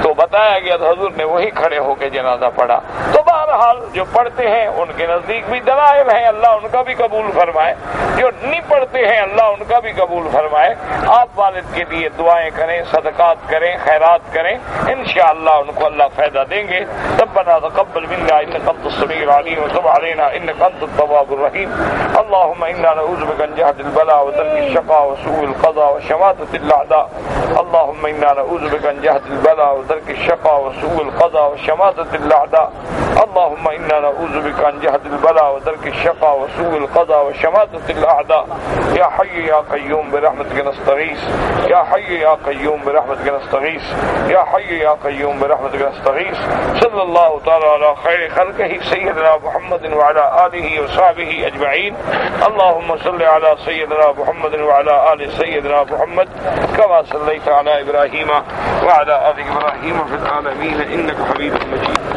تو بتایا گیا تو حضور نے وہی کھڑے ہو کے جنازہ پڑھا۔ تو بہرحال بہرحال جو پڑھتے ہیں ان کے نزدیک بھی دلائل ہیں، اللہ ان کا بھی قبول فرمائے، جو نہیں پڑھتے ہیں اللہ ان کا بھی قبول فرمائے۔ آپ والد کے لیے دعائیں کریں، صدقات کریں، خیرات کریں، انشاءاللہ ان کو اللہ فائدہ دیں گے۔ ربنا تقبل منا انك انت السميع العليم وتب علينا انك انت التواب الرحيم۔ اللهم انا نعوذ بك من جهد البلاء وترك الشقاء وسوء القضاء وشماتة الاعداء۔ اللهم انا نعوذ بك من جهد البلاء وترك الشقاء وسوء القضاء وشماتة الاعداء۔ اللهم انا نعوذ بك من جهد البلاء وترك الشقاء وسوء القضاء وشماتة الاعداء۔ يا حي يا قيوم برحمتك نستغيث، يا حي يا قيوم برحمتك نستغيث، يا حي يا قيوم برحمتك نستغيث۔ صلى الله تعالى على خير خلقه سيدنا محمد وعلى آله وصحبه أجمعين۔ اللهم صل على سيدنا محمد وعلى آل سيدنا محمد كما صليت على إبراهيم وعلى آل إبراهيم في العالمين إنك حميد مجيد۔